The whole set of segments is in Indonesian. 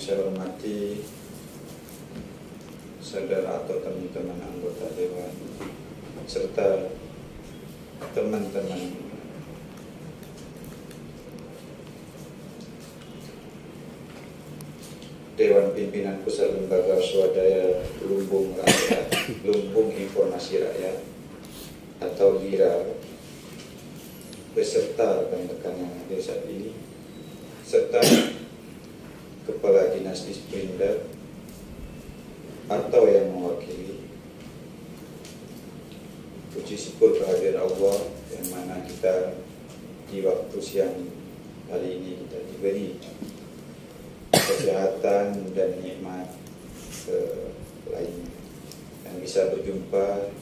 saya hormati saudara atau teman-teman anggota Dewan serta teman-teman Dewan Pimpinan Pusat Lembaga Swadaya Lumbung Rakyat, Lumbung Informasi Rakyat atau LIRA, beserta rekan-rekan yang hadir saat ini, serta Kepala Dinas Disperindak atau yang mewakili. Puji syukur kehadiran Allah yang mana kita di waktu siang hari ini kita diberi kesehatan dan nikmat lainnya yang bisa berjumpa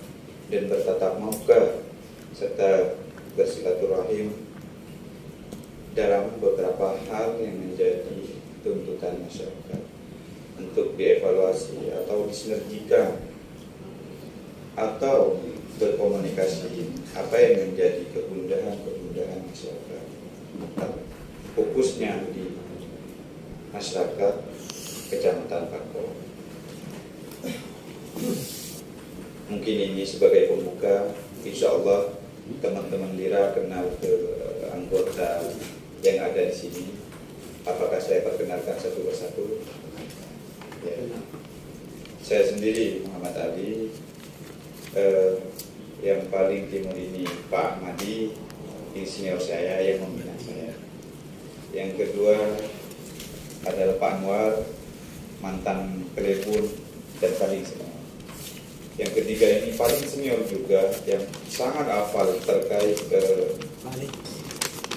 dan bertatap muka serta bersilaturahim dalam beberapa hal yang menjadi tuntutan masyarakat untuk dievaluasi atau disinergikan atau berkomunikasi apa yang menjadi kegundahan masyarakat, fokusnya di masyarakat Kecamatan Pakau. Mungkin ini sebagai pembuka, insya Allah teman-teman LIRA kenal ke anggota yang ada di sini. Apakah saya perkenalkan satu persatu? Ya. Saya sendiri Muhammad Ali. Yang paling timur ini Pak Ahmadi, insinyur saya yang membina saya. Yang kedua adalah Pak Anwar, mantan pelebun dan paling senior. Yang ketiga ini paling senior juga, yang sangat hafal terkait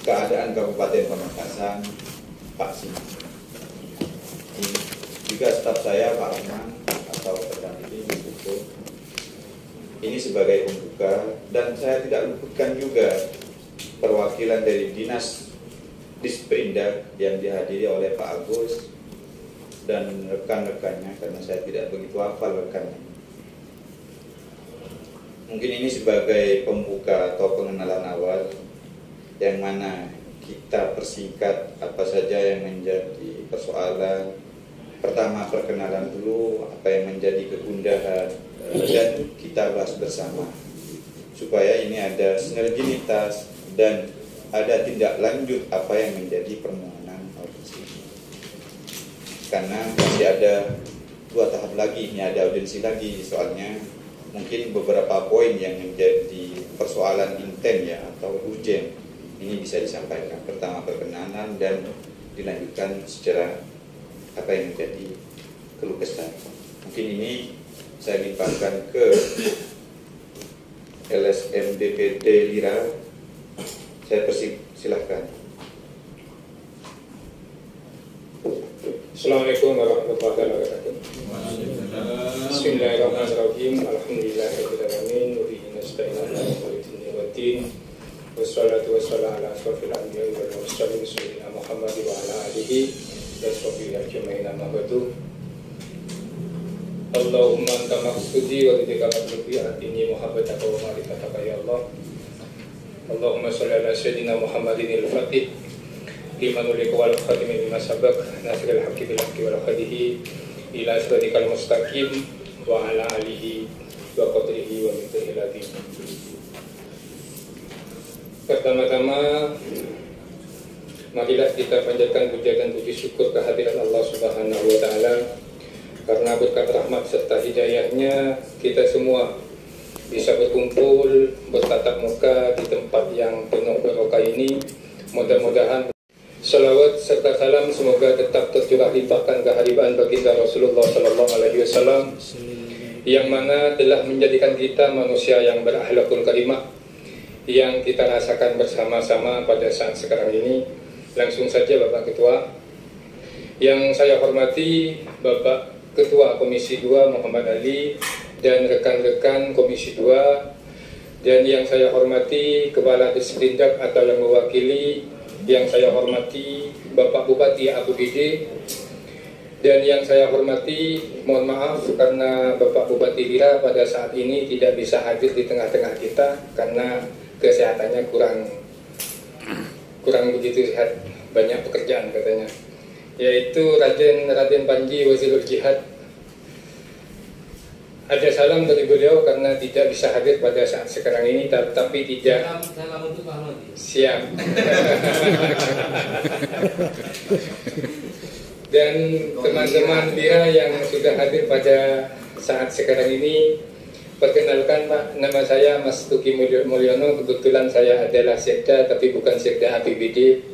keadaan Kabupaten Pamekasan, Pak Sima. Juga staf saya Pak Rahman atau pendamping hukum. Ini sebagai pembuka, dan saya tidak luputkan juga perwakilan dari Dinas Disperindak yang dihadiri oleh Pak Agus dan rekan-rekannya, karena saya tidak begitu hafal rekannya. Mungkin ini sebagai pembuka atau pengenalan awal, yang mana kita persingkat apa saja yang menjadi persoalan. Pertama, perkenalan dulu apa yang menjadi kegundahan dan kita bahas bersama supaya ini ada sinergitas dan ada tindak lanjut apa yang menjadi permohonan audiensi. Karena masih ada 2 tahap lagi, ini ada audiensi lagi, soalnya mungkin beberapa poin yang menjadi persoalan inten ya atau urgent ini bisa disampaikan. Pertama perkenalan dan dilanjutkan secara apa yang menjadi keluh kesah. Mungkin ini saya limpahkan ke LSM DPD LIRA. Saya persilahkan. Assalamualaikum warahmatullahi wabarakatuh. Bismillahirrahmanirrahim. Alhamdulillahirabbil alamin wa bihi nasta'in 'ala umuri dunya waddin. Wassalatu wassalamu ala asyrofil anbiya'i wal mursalin sayyidina Muhammad wa ala alihi wa sahbihi ajma'in amma ba'du. Allahumma anta maqsudi wa bika matlubi atini muhabbataka wa ma'rifataka ya Allah. Allahumma sholli ala sayyidina Muhammadin al-Fatih liman ulika wal khatimi lima sabaq nasrul haqqi bil haqqi wal hadihi ila siratikal mustaqim wa ala alihi wa qadrihi wa mithlihi ladhi. Pertama-tama marilah kita panjatkan puja dan puji syukur kehadiran Allah Subhanahu wa taala, karena berkat rahmat serta hidayahnya kita semua bisa berkumpul bertatap muka di tempat yang penuh barokah ini. Mudah-mudahan salawat serta salam semoga tetap tercurah limpahkan kehadiran baginda Rasulullah Sallallahu Alaihi Wasallam, yang mana telah menjadikan kita manusia yang berakhlakul karimah, yang kita rasakan bersama-sama pada saat sekarang ini. Langsung saja Bapak Ketua. Yang saya hormati Bapak Ketua Komisi 2 Muhammad Ali dan rekan-rekan Komisi 2, dan yang saya hormati Kepala Disperindak atau yang mewakili, yang saya hormati Bapak Bupati Abu Gede, dan yang saya hormati, mohon maaf karena Bapak Bupati LIRA pada saat ini tidak bisa hadir di tengah-tengah kita karena kesehatannya kurang begitu sehat, banyak pekerjaan katanya. yaitu Raden Panji Wazirul Jihad. Ada salam dari beliau karena tidak bisa hadir pada saat sekarang ini, tapi tidak siap. Dan teman-teman Bira yang sudah hadir pada saat sekarang ini, perkenalkan Pak, nama saya Mas Tuki Mulyono. Kebetulan saya adalah sekda, tapi bukan sekda APBD,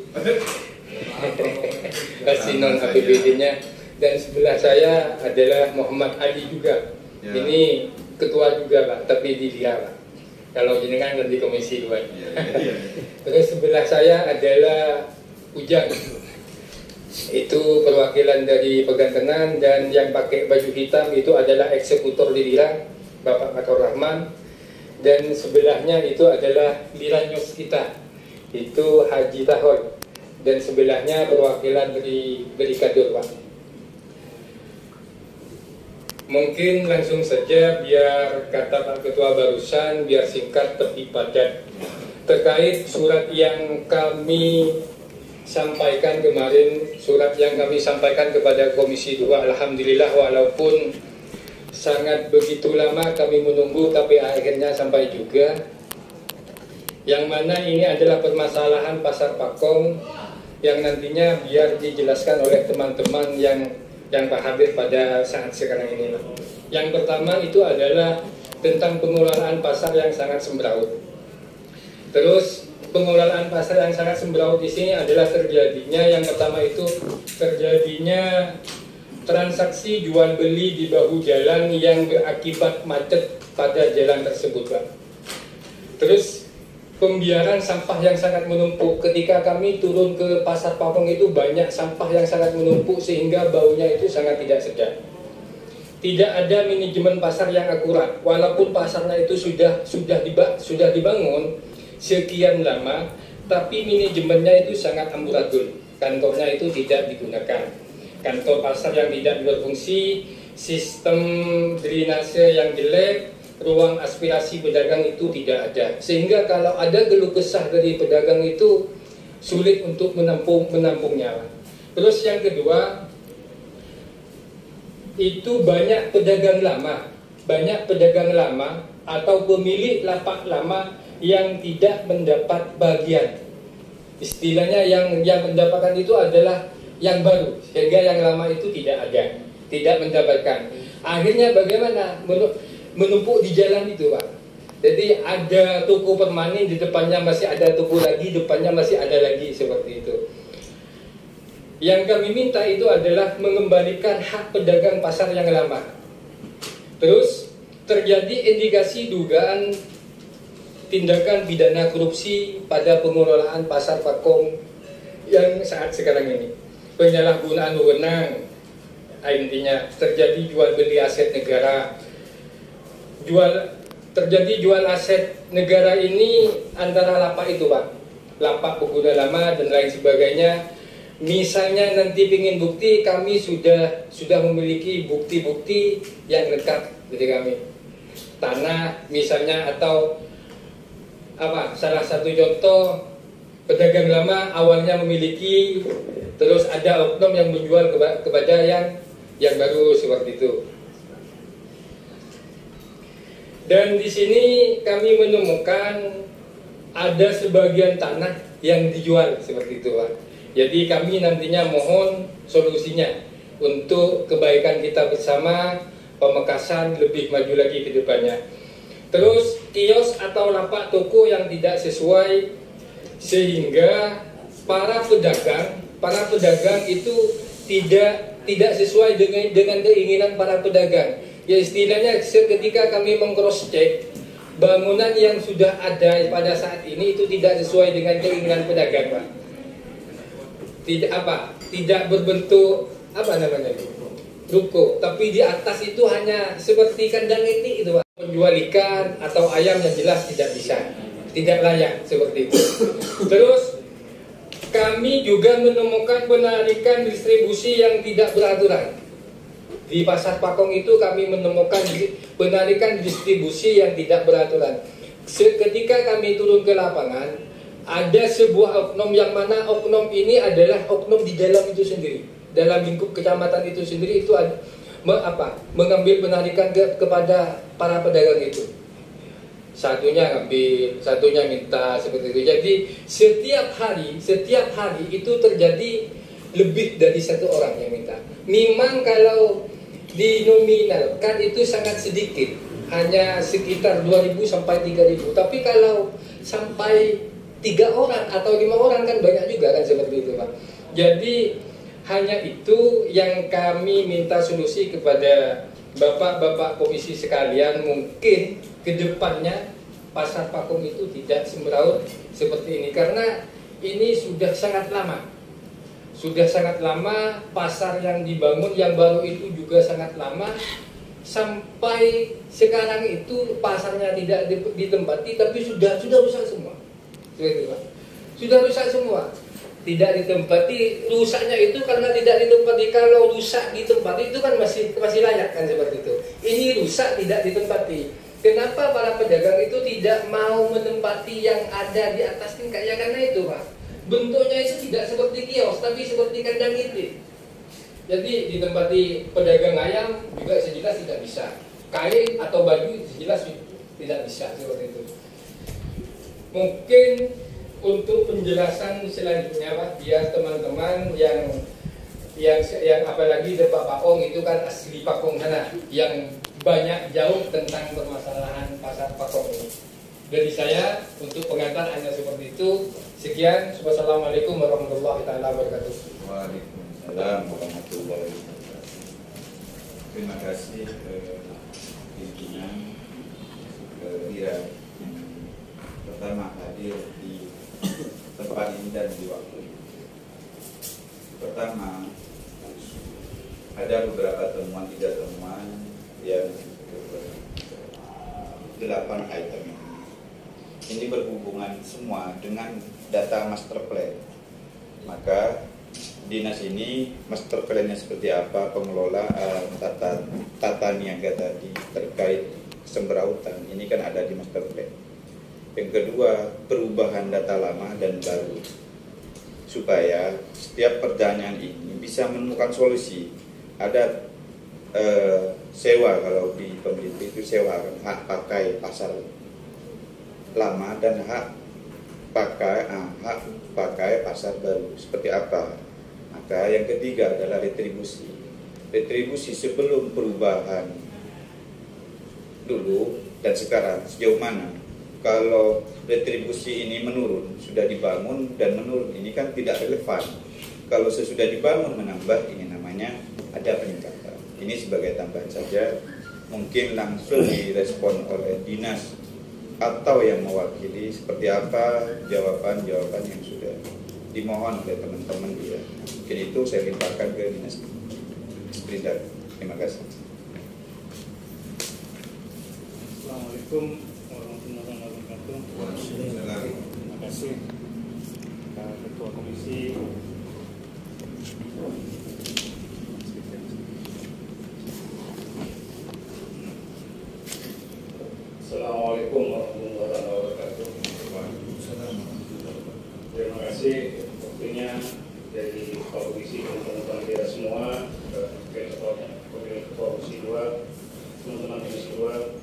masih non APBD-nya. Dan sebelah saya adalah Muhammad Ali juga. Ya. Ini ketua juga Pak, tapi di dia Pak. Kalau ini kan di komisi 2. Ya. Terus sebelah saya adalah Ujang. Itu perwakilan dari Pegantengan, dan yang pakai baju hitam itu adalah eksekutor di Lira, Bapak Makor Rahman. Dan sebelahnya itu adalah Liranyos kita, itu Haji Tahor. Dan sebelahnya perwakilan dari Brigadier Pak. Mungkin langsung saja, biar kata Pak Ketua barusan, biar singkat tapi padat. Terkait surat yang kami sampaikan kemarin, surat yang kami sampaikan kepada Komisi 2, alhamdulillah walaupun sangat begitu lama kami menunggu, tapi akhirnya sampai juga. Yang mana ini adalah permasalahan Pasar Pakong yang nantinya biar dijelaskan oleh teman-teman yang hadir pada saat sekarang ini. Yang pertama itu adalah tentang pengelolaan pasar yang sangat sembraut. Terus pengelolaan pasar yang sangat sembraut di sini adalah terjadinya, yang pertama itu terjadinya transaksi jual beli di bahu jalan yang berakibat macet pada jalan tersebut, Pak. Terus pembiaran sampah yang sangat menumpuk. Ketika kami turun ke Pasar Pakong itu banyak sampah yang sangat menumpuk sehingga baunya itu sangat tidak sedap. Tidak ada manajemen pasar yang akurat. Walaupun pasarnya itu sudah dibangun sekian lama, tapi manajemennya itu sangat amburadul. Kantornya itu tidak digunakan. Kantor pasar yang tidak berfungsi, sistem drainase yang jelek, ruang aspirasi pedagang itu tidak ada, sehingga kalau ada keluh kesah dari pedagang itu sulit untuk menampungnya. Terus yang kedua itu banyak pedagang lama atau pemilik lapak lama yang tidak mendapat bagian. Istilahnya yang mendapatkan itu adalah yang baru, sehingga yang lama itu tidak mendapatkan. Akhirnya bagaimana? Menumpuk di jalan itu, Pak. Jadi ada toko permanen, di depannya masih ada toko lagi, depannya masih ada lagi, seperti itu. Yang kami minta itu adalah mengembalikan hak pedagang pasar yang lama. Terus terjadi indikasi dugaan tindakan pidana korupsi pada pengelolaan Pasar Pakong yang saat sekarang ini. Penyalahgunaan wewenang, intinya terjadi jual beli aset negara. Terjadi jual aset negara ini antara lapak itu, Pak, lapak pengguna lama dan lain sebagainya. Misalnya nanti ingin bukti, kami sudah memiliki bukti-bukti yang lengkap dari kami. Tanah misalnya, atau salah satu contoh, pedagang lama awalnya memiliki, terus ada oknum yang menjual kepada yang baru, seperti itu. Dan di sini kami menemukan ada sebagian tanah yang dijual, seperti itu, Pak. Jadi kami nantinya mohon solusinya untuk kebaikan kita bersama, Pamekasan lebih maju lagi ke depannya. Terus kios atau lapak toko yang tidak sesuai, sehingga para pedagang itu tidak sesuai dengan keinginan para pedagang. Ya, istilahnya ketika kami meng-cross check bangunan yang sudah ada pada saat ini itu tidak sesuai dengan keinginan pedagang, Pak. Tidak berbentuk ruko, tapi di atas itu hanya seperti kandang etik itu, Pak. Menjual ikan atau ayam yang jelas tidak bisa, tidak layak, seperti itu. Terus kami juga menemukan penarikan distribusi yang tidak beraturan. Di Pasar Pakong itu kami menemukan penarikan distribusi yang tidak beraturan. Ketika kami turun ke lapangan, ada sebuah oknum yang mana oknum ini adalah oknum di dalam itu sendiri, dalam lingkup kecamatan itu sendiri, itu ada, mengambil penarikan kepada para pedagang itu. Satunya ngambil, satunya minta, seperti itu. Jadi setiap hari itu terjadi lebih dari satu orang yang minta. Memang kalau dinominalkan itu sangat sedikit, hanya sekitar 2.000 sampai 3.000. Tapi kalau sampai 3 orang atau 5 orang kan banyak juga kan, seperti itu Pak. Jadi hanya itu yang kami minta solusi kepada Bapak-bapak komisi sekalian. Mungkin kedepannya pasar Pakum itu tidak semeraut seperti ini, karena ini sudah sangat lama. Sudah sangat lama pasar yang dibangun, yang baru itu juga sangat lama. Sampai sekarang itu pasarnya tidak ditempati, tapi sudah rusak semua. Sudah rusak semua. Tidak ditempati, rusaknya itu karena tidak ditempati. Kalau rusak ditempati itu kan masih layak kan, seperti itu. Ini rusak tidak ditempati. Kenapa para pedagang itu tidak mau menempati yang ada di atas tingkat? Ya karena itu Pak, bentuknya itu tidak seperti kios, tapi seperti kandang itik. Jadi ditempati pedagang ayam juga sejelas tidak bisa. Kain atau baju sejelas tidak bisa, seperti itu. Mungkin untuk penjelasan selanjutnya Pak, biar teman-teman yang apalagi Pak Pakong itu kan asli Pakong sana, yang banyak jauh tentang permasalahan pasar Pakong ini. Dari saya untuk pengantar hanya seperti itu. Sekian. Wassalamualaikum warahmatullahi wabarakatuh. Waalaikumsalam warahmatullahi wabarakatuh. Terima kasih pimpinan Lira yang pertama hadir di tempat ini dan di waktu ini. Pertama, ada beberapa temuan, 3 temuan yang 8 item ini berhubungan semua dengan data master plan. Maka dinas ini master plan-nya seperti apa, pengelolaan tata niaga tadi terkait semberautan ini kan ada di master plan. Yang kedua, perubahan data lama dan baru, supaya setiap pertanyaan ini bisa menemukan solusi. Ada sewa, kalau di pemerintah itu sewa kan, hak pakai pasar lama dan hak pakai pasar baru seperti apa. Maka yang ketiga adalah retribusi sebelum perubahan dulu dan sekarang sejauh mana. Kalau retribusi ini menurun, sudah dibangun dan menurun, ini kan tidak relevan. Kalau sesudah dibangun menambah, ini namanya ada peningkatan. Ini sebagai tambahan saja, mungkin langsung direspon oleh dinas atau yang mewakili seperti apa jawaban yang sudah dimohon oleh teman-teman dia. Mungkin itu saya limpahkan ke dinas Perindak. Terima kasih. Assalamualaikum warahmatullahi wabarakatuh. Terima kasih Ketua Komisi. Assalamualaikum warahmatullahi wabarakatuh. Terima kasih waktunya dari Ketua Komisi dan teman-teman kita semua, Ketua Komisi 2, teman-teman Komisi 2.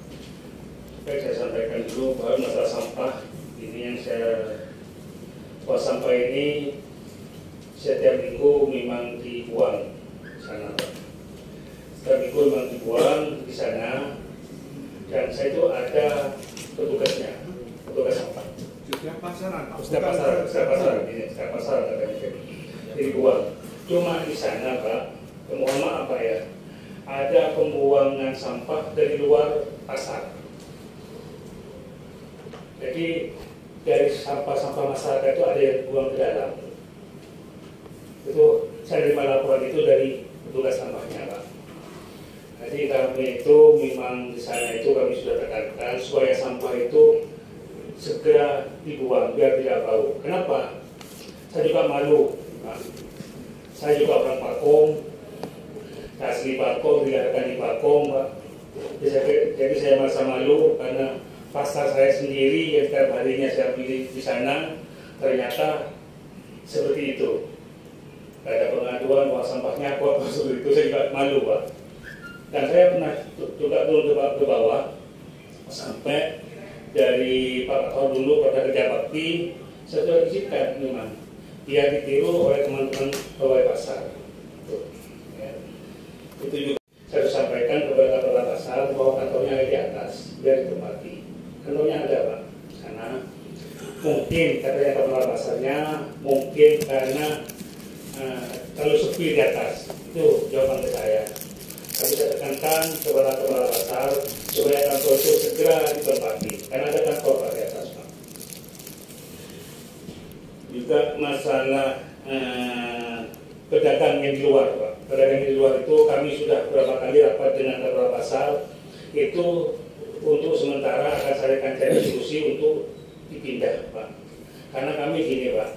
Baik, saya sampaikan dulu bahwa masalah sampah ini yang saya buat sampah ini setiap minggu memang dibuang sana. Setiap minggu memang dibuang di sana, dan saya itu ada petugas sampah. Setiap pasar katanya dibuang. Cuma di sana Pak, mohon maaf Pak ya, ada pembuangan sampah dari luar pasar. Jadi dari sampah-sampah masyarakat itu ada yang buang ke dalam. Itu saya terima laporan itu dari petugas sampahnya Pak. Jadi kami itu memang di sana itu kami sudah tekankan supaya sampah itu segera dibuang biar tidak bau. Kenapa? Saya juga malu Pak. Saya juga orang Pakong, asli Pakong, dilahirkan di Pakong Pak. Jadi saya merasa malu karena pasar saya sendiri yang setiap harinya saya beli di sana ternyata seperti itu. Ada pengaduan bahwa sampahnya kotor seperti itu, saya juga malu Pak. Dan saya pernah juga turun ke bawah sampai dari Pak Tor dulu pada kerja bakti, saya sudah izinkan memang dia ditiru oleh teman-teman pegawai pasar. Ya. Itu juga saya sampaikan kepada kepala pasar bahwa kantornya ada di atas, biar ditempati. Kantornya ada Pak, karena mungkin katanya kepala pasarnya mungkin karena kalau sepi di atas. Itu jawaban ke saya. Kami saya tekankan kepada kepala pasar supaya kantor itu segera ditempati, karena ada kantor Pak di atas Pak. Juga masalah pedagang yang di luar Pak. Pedagang di luar itu kami sudah beberapa kali rapat dengan kepala pasar, itu untuk sementara akan saya cari diskusi untuk dipindah Pak. Karena kami gini Pak,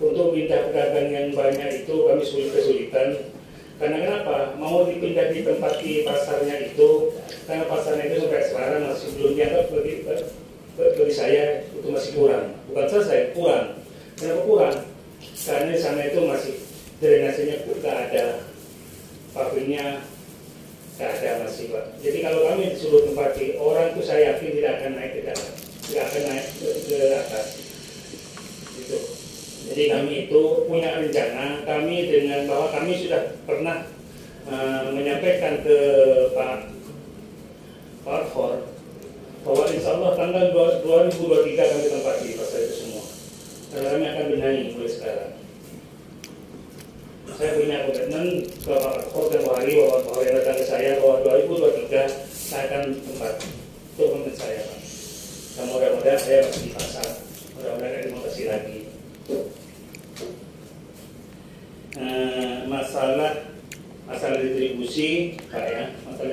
untuk pindah pedagang yang banyak itu kami kesulitan. Karena kenapa? Mau dipindah di tempat di pasarnya itu, karena pasarnya itu sampai sekarang masih belum dianggap bagi saya itu masih kurang. Bukan selesai, kurang. Kenapa kurang? Karena di sana itu masih drainasenya tidak ada, pabriknya tidak ada masih Pak. Jadi kalau kami disuruh tempati, orang itu saya yakin tidak akan naik ke dalam, tidak akan naik ke atas. Gitu. Jadi kami itu punya rencana, kami dengan bahwa kami sudah pernah menyampaikan ke Pak Khor bahwa insya Allah tanggal 2023 kami tempati pasar itu semua. Dan kami akan benahi mulai sekarang. Saya punya komitmen ke Pak Khor dan Pak Hari bahwa yang datang ke saya bahwa 2023 saya akan tempati. Itu komitmen saya Pak. Dan mudah-mudahan saya masih di pasar, mudah-mudahan ada motivasi lagi. Masalah distribusi Pak ya, masalah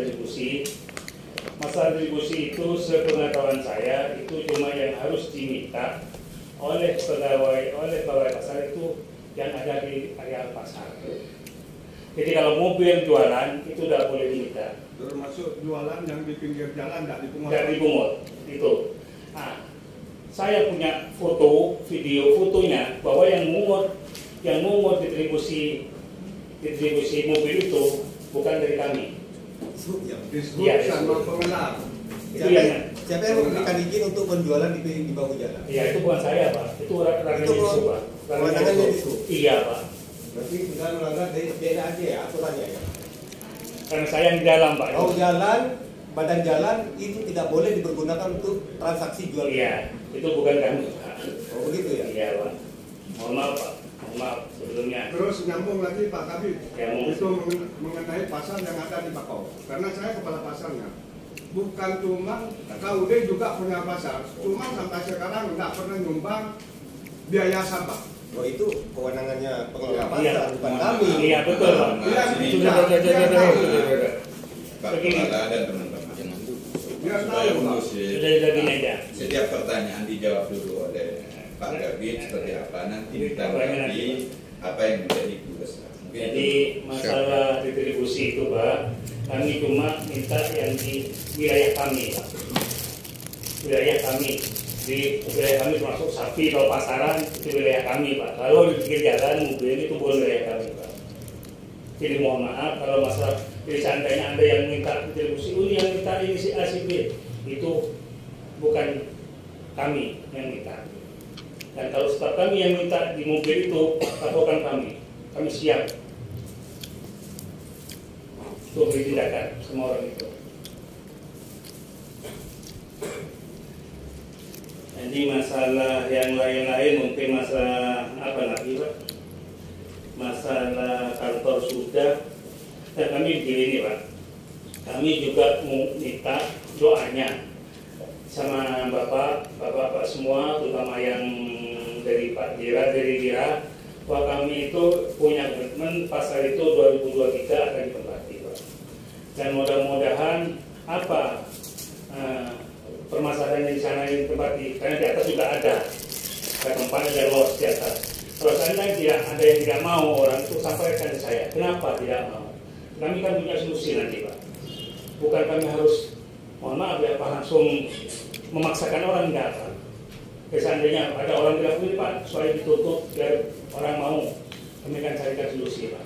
distribusi itu sepengetahuan saya itu cuma yang harus diminta oleh pegawai pasar itu yang ada di area pasar. Jadi kalau mobil jualan itu tidak boleh diminta. Termasuk jualan yang di pinggir jalan tidak dipungut. Tidak dipungut itu. Nah, saya punya fotonya bahwa yang mungut distribusi mobil itu bukan dari kami. Disebut sama pengenar. Siapa yang memberikan izin untuk penjualan di bahu jalan? Iya, itu bukan saya Pak. Itu ranahnya itu Pak. Ranahnya itu. Iya Pak. Berarti sudah melanggar DNA aja ya aturannya ya. Karena saya yang di dalam Pak. Bahu jalan, badan jalan itu tidak boleh dipergunakan untuk transaksi jual beli. Iya, itu bukan kami Pak. Oh begitu ya? Iya Pak. Mohon maaf Pak. Maaf sebelumnya. Terus nyambung lagi Pak Kabit, Ya, itu mengenai pasar yang ada di Bakau. Karena saya kepala pasarnya. Bukan cuma KUD juga punya pasar, cuma sampai sekarang nggak pernah nyumbang biaya sampah. Oh itu kewenangannya pengelola Iya. pasar, bukan kami. Iya betul Pak. Iya, Sudah. Pak Begini. Kepala dan teman-teman. Biar Supaya tahu, Pak. mengusir Sudah gini aja. setiap pertanyaan dijawab dulu oleh Pak Kabit seperti apa, nanti ditanggapi apa yang menjadi besar. Jadi masalah distribusi itu Pak, kami cuma minta yang di wilayah kami Pak. Wilayah kami, di wilayah kami termasuk sapi kalau pasaran itu wilayah kami Pak. Kalau di pinggir jalan mobil itu bukan wilayah kami Pak. Jadi mohon maaf kalau masalah jadi seandainya Anda yang minta distribusi, ini yang minta ini si A si B, itu bukan kami yang minta. Dan kalau staf kami yang minta di mobil itu, laporkan kami siap untuk ditindakan semua orang itu. Jadi masalah yang lain-lain mungkin masalah apa lagi Pak? Masalah kantor sudah. Dan kami begini Pak, kami juga minta doanya sama bapak semua, terutama yang dari Pak Dira, bahwa kami itu punya komitmen pasar itu 2023 akan ditempati Pak. Dan mudah-mudahan apa permasalahan di sana yang ditempati, karena di atas juga ada tempat ada luas di atas. Kalau seandainya tidak ada yang tidak mau, orang itu sampaikan ke saya, kenapa tidak mau? Kami kan punya solusi nanti Pak. Bukan kami harus, mohon maaf ya Pak, langsung memaksakan orang datang. seandainya ada orang bilang ini Pak supaya ditutup biar orang mau, kami akan carikan solusi Pak.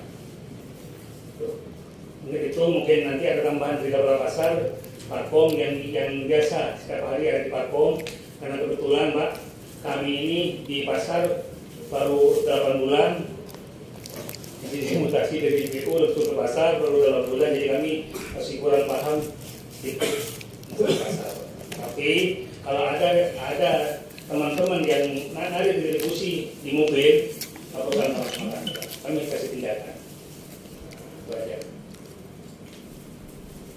Mungkin itu mungkin nanti ada tambahan di beberapa pasar parkom yang biasa setiap hari ada di parkom, karena kebetulan Pak kami ini di pasar baru 8 bulan, jadi mutasi dari BPU langsung ke pasar baru 8 bulan, jadi kami masih kurang paham itu pasar. Tapi kalau ada teman-teman yang ada di diskusi di mobil, lakukan kami kasih tindakan. Itu aja.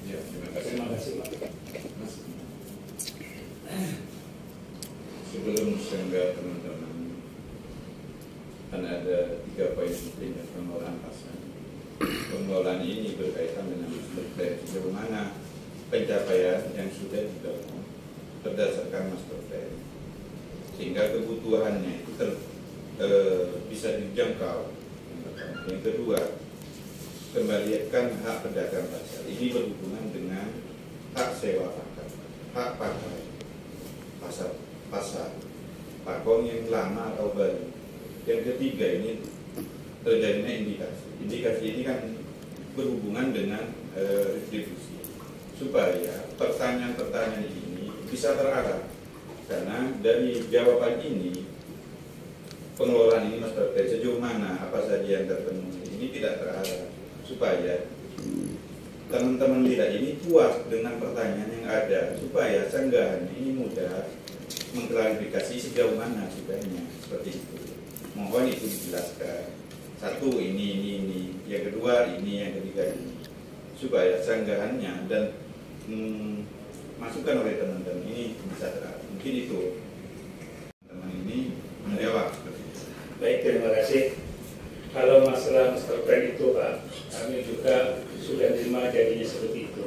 Ya, Terima kasih Pak. Sebelum sehingga teman-teman, kan ada 3 poin penting pengelolaan pasar. Pengelolaan ini berkaitan dengan sejauh mana pencapaian yang sudah didorong berdasarkan master plan, sehingga kebutuhannya itu bisa dijangkau. Yang kedua, kembalikan hak pedagang pasar. Ini berhubungan dengan hak sewa pakai, hak pakai pasar, parkom yang lama atau baru. Yang ketiga, ini terjadinya indikasi. Indikasi ini kan berhubungan dengan retribusi, supaya pertanyaan-pertanyaan ini bisa terarah. Karena dari jawaban ini, pengelolaan ini master plan sejauh mana, apa saja yang terpenuhi, ini tidak terarah, supaya teman-teman tidak ini puas dengan pertanyaan yang ada, supaya seenggaknya ini mudah mengklarifikasi sejauh mana sebenarnya, seperti itu. Mohon itu dijelaskan. Satu ini, yang kedua ini, yang ketiga ini, supaya seenggaknya dan masukan oleh teman-teman ini bisa terarah. Mungkin itu teman ini menjawab. Baik, terima kasih. Kalau masalah master plan itu Pak, kami juga sudah terima jadinya seperti itu.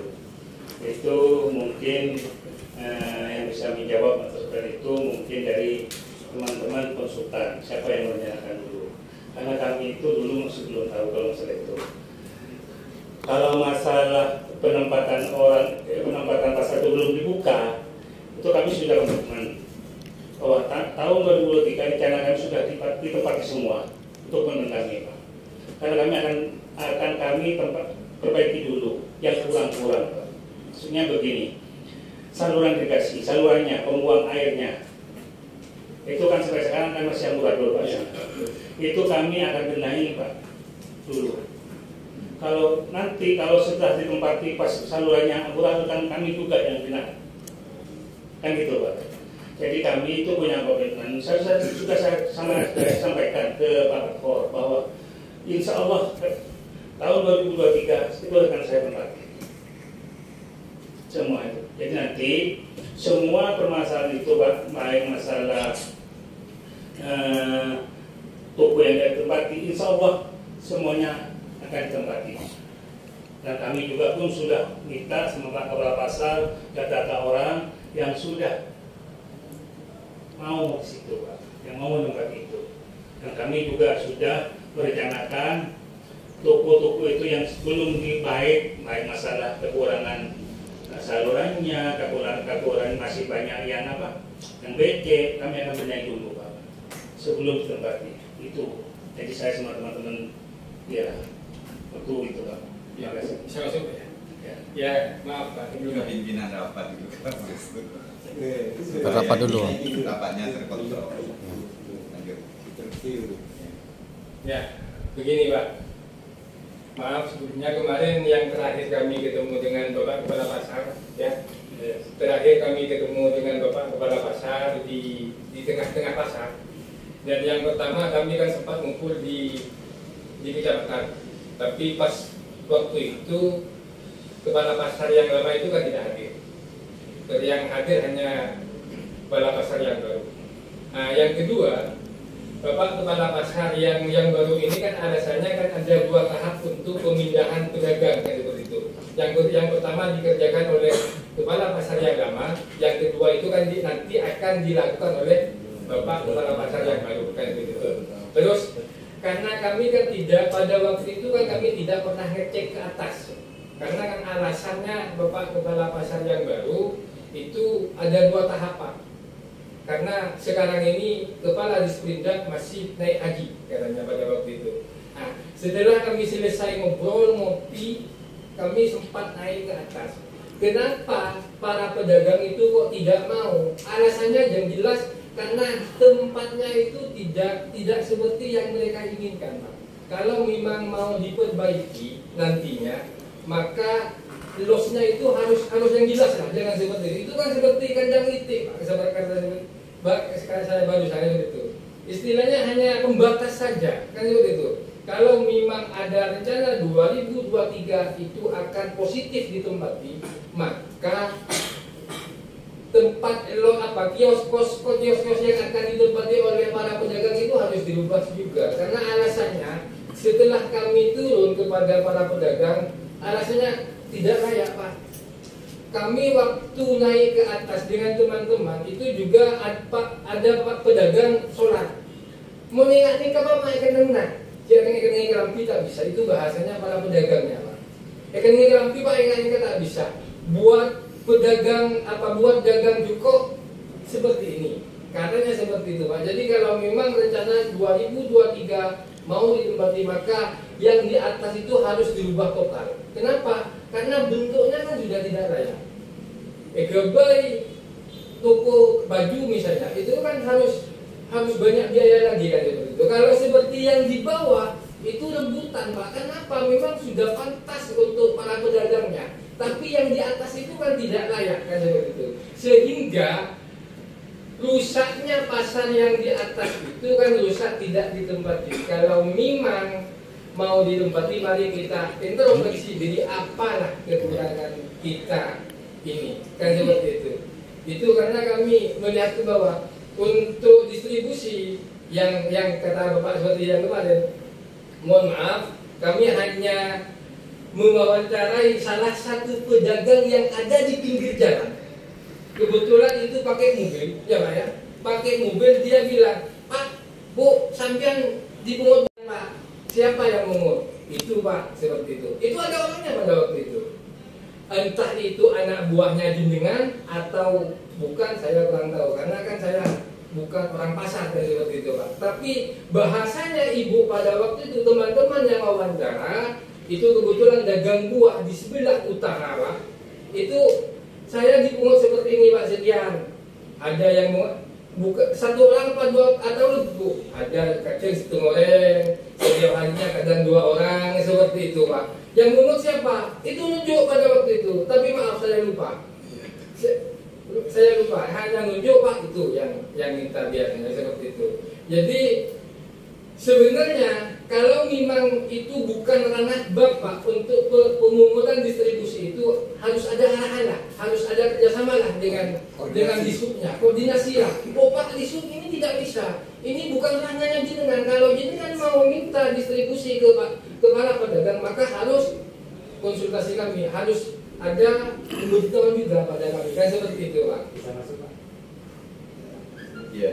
Itu mungkin yang bisa menjawab master plan itu mungkin dari teman-teman konsultan, siapa yang menanyakan dulu. Karena kami itu dulu masih belum tahu kalau masalah itu. Kalau masalah penempatan pasar itu belum dibuka, itu kami sudah komitmen bahwa tahun 2023 rencana kami sudah ditempati semua untuk menentangi Pak. Karena kami akan kami perbaiki dulu yang kurang-kurang Pak. Maksudnya begini, saluran irigasi, salurannya, pembuang airnya, itu kan sampai sekarang kan masih amburadul Pak. Itu kami akan benahi Pak dulu. Kalau setelah ditempati pas salurannya amburadul kan kami juga yang benar, kan gitu Pak. Jadi kami itu punya komitmen. Saya sudah sampaikan ke Pak Kor bahwa insya Allah tahun 2023 itu akan saya tempati semua itu. Jadi nanti semua permasalahan itu Pak, baik masalah toko yang ditempati, insya Allah semuanya akan ditempati. Dan kami juga pun sudah minta sama Pak Kepala Pasar data orang yang sudah mau ke situ Pak, yang mau menempati itu. Dan kami juga sudah merencanakan toko-toko itu yang belum baik masalah kekurangan salurannya, kekurangan masih banyak yang becek, kami akan benahi dulu Pak sebelum ditempati itu. Jadi saya sama teman-teman ya betul itu Pak. Ya, saya masuk ya. Ya, maaf Pak. Juga pimpinan rapat itu kan. Rapat dulu. Rapatnya terkontrol. Lanjut. Ya, begini Pak. Maaf sebelumnya kemarin yang terakhir kami ketemu dengan Bapak Kepala Pasar, ya. Terakhir kami ketemu dengan Bapak Kepala Pasar di tengah-tengah pasar. Dan yang pertama kami kan sempat ngumpul di kecamatan. Tapi pas waktu itu Kepala Pasar yang lama itu kan tidak hadir. Yang hadir hanya Kepala Pasar yang baru. Nah, yang kedua, Bapak Kepala Pasar yang baru ini kan alasannya kan ada 2 tahap untuk pemindahan pedagang kan seperti itu. Yang pertama dikerjakan oleh Kepala Pasar yang lama, yang kedua itu kan nanti akan dilakukan oleh Bapak Kepala Pasar yang baru kan begitu. Terus karena kami kan tidak pada waktu itu kan kami tidak pernah ngecek ke atas. Karena kan alasannya Bapak Kepala Pasar yang baru itu ada 2 tahapan. karena sekarang ini kepala Disperindak masih naik haji katanya pada waktu itu. Nah, setelah kami selesai ngobrol ngopi, kami sempat naik ke atas. Kenapa para pedagang itu kok tidak mau? Alasannya yang jelas karena tempatnya itu tidak seperti yang mereka inginkan, Pak. Kalau memang mau diperbaiki nantinya, maka lossnya itu harus yang jelas lah, jangan seperti itu. Itu kan seperti kandang itik, Pak. Sekarang saya baru itu. Istilahnya hanya pembatas saja, kan seperti itu. Kalau memang ada rencana 2023 itu akan positif ditempati, maka tempat kios-kios yang akan ditempati oleh para pedagang itu harus dirubah juga. Karena alasannya setelah kami turun kepada para pedagang, alasannya tidak layak, Pak. Kami waktu naik ke atas dengan teman-teman itu juga ada Pak pedagang sholat. Mau nih kapal mau ikan nena, jangan ikan kelampi tak bisa. Itu bahasanya para pedagangnya, Pak. Ikan kelampi Pak ikan tak bisa. Buat pedagang buat dagang juko seperti ini. Katanya seperti itu, Pak. Jadi kalau memang rencana 2023 mau ditempati, maka yang di atas itu harus dirubah total. Kenapa? Karena bentuknya kan sudah tidak layak. Gebai toko baju misalnya, itu kan harus banyak biaya lagi kan seperti itu. Kalau seperti yang di bawah itu rebutan, Pak. Kenapa? Memang sudah pantas untuk para pedagangnya. Tapi yang di atas itu kan tidak layak kan seperti itu. Sehingga rusaknya pasar yang di atas itu kan rusak tidak ditempati. Kalau memang mau ditempati, mari kita introspeksi diri apalah kekurangan kita ini kan seperti itu. Itu karena kami melihat ke bawah untuk distribusi yang kata Bapak seperti yang kemarin. Mohon maaf, kami hanya mewawancarai salah satu pedagang yang ada di pinggir jalan. Kebetulan itu pakai mobil, ya Pak ya. Pakai mobil, dia bilang, Pak, Bu, sampean dipungut Pak. Siapa yang mungut? Itu Pak, seperti itu. Itu ada orangnya pada waktu itu. Entah itu anak buahnya jenengan atau bukan, saya kurang tahu. Karena kan saya bukan orang pasar seperti itu, Pak. Tapi bahasanya ibu pada waktu itu, teman-teman yang wawancara itu kebetulan dagang buah di sebelah utara, Pak. Itu saya dipungut seperti ini, Pak, sekian. Ada yang buka satu orang apa dua atau lebih, ada kacang setengah orang, setiap harinya kadang 2 orang seperti itu, Pak. Yang mungut siapa? Itu nunjuk pada waktu itu. Tapi maaf saya lupa. Saya lupa. Hanya nunjuk Pak itu yang minta biasanya seperti itu. Jadi sebenarnya kalau memang itu bukan ranah Bapak untuk pemungutan distribusi, itu harus ada arahan lah, harus ada kerjasama lah dengan disubnya, koordinasi lah. Oh Pak, disub ini tidak bisa, ini bukan ranahnya jenengan. Kalau jenengan mau minta distribusi ke para pedagang, maka harus konsultasi kami, harus ada pemberitahuan juga pada kami, kan seperti itu Pak. Bisa masuk Pak? Iya.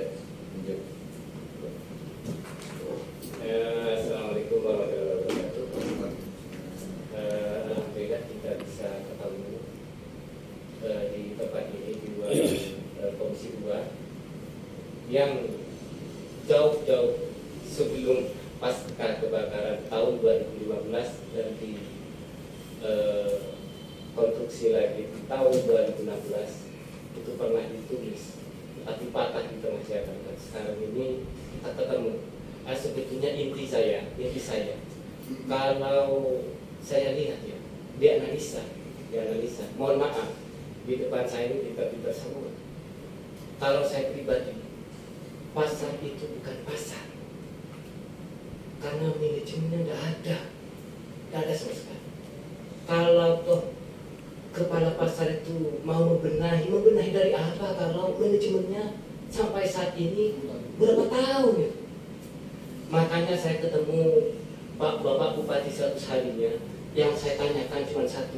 Assalamualaikum warahmatullahi wabarakatuh. Alhamdulillah kita bisa ketemu di tempat ini di luar Komisi 2 yang jauh-jauh sebelum pasca kebakaran tahun 2015 dan di konstruksi lagi di tahun 2016 itu pernah ditulis tapi patah di tengah jalan. Dan sekarang ini kita ketemu. Sebetulnya inti saya kalau saya lihat ya, dianalisa, mohon maaf di depan saya ini kita semua. Kalau saya pribadi, pasar itu bukan pasar karena manajemennya tidak ada sama sekali. Kalau toh kepala pasar itu mau membenahi dari apa kalau manajemennya sampai saat ini berapa tahun ya? Makanya saya ketemu Bapak Bupati 100 harinya, yang saya tanyakan cuma satu,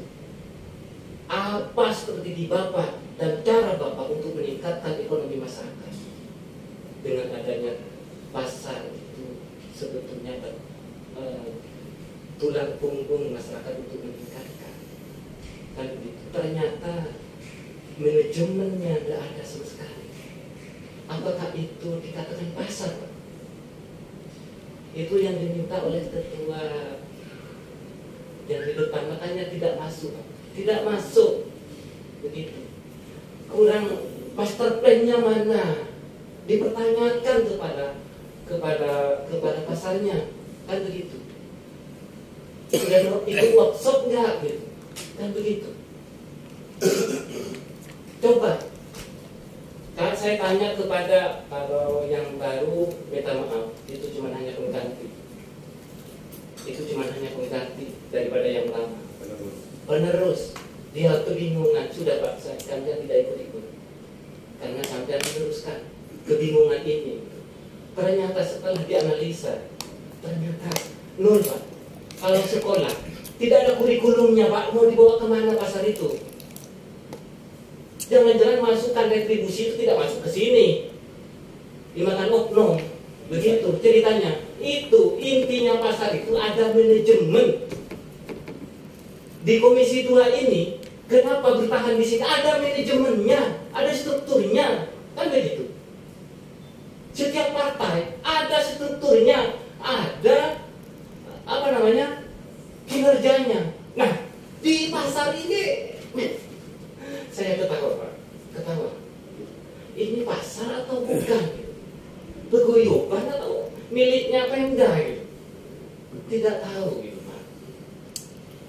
apa strategi Bapak dan cara Bapak untuk meningkatkan ekonomi masyarakat? Dengan adanya pasar itu sebetulnya tulang punggung masyarakat untuk meningkatkan. Dan begitu ternyata manajemennya tidak ada sama sekali. apakah itu dikatakan pasar, Pak? Itu yang diminta oleh ketua yang di depan, makanya tidak masuk, Pak. Tidak masuk, begitu. Kurang master plan-nya mana? Dipertanyakan kepada pasarnya, kan begitu. Sudah ikut workshop nggak, gitu, kan begitu. Coba, kalau saya tanya kepada kalau yang baru, minta maaf, itu cuma hanya pengganti. Itu cuma hanya pengganti daripada yang lama. Penerus, dia kebingungan. Sudah Pak, kami tidak ikut-ikut. Karena sampai meneruskan kebingungan ini. Ternyata setelah dianalisa, ternyata nol, Pak. Kalau sekolah, tidak ada kurikulumnya, Pak. Mau dibawa kemana pasar itu? Jangan-jangan masukkan retribusi itu tidak masuk ke sini, dimakan oknum, begitu ceritanya. Itu intinya pasar itu ada manajemen. Di Komisi 2 ini, kenapa bertahan di sini? Ada manajemennya, ada strukturnya, kan begitu. Setiap partai ada strukturnya, ada kinerjanya. Nah, di pasar ini saya ketawa, Pak. Ketawa. Ini pasar atau bukan? Peguyuban atau miliknya Pemda gitu? Tidak tahu gitu, Pak.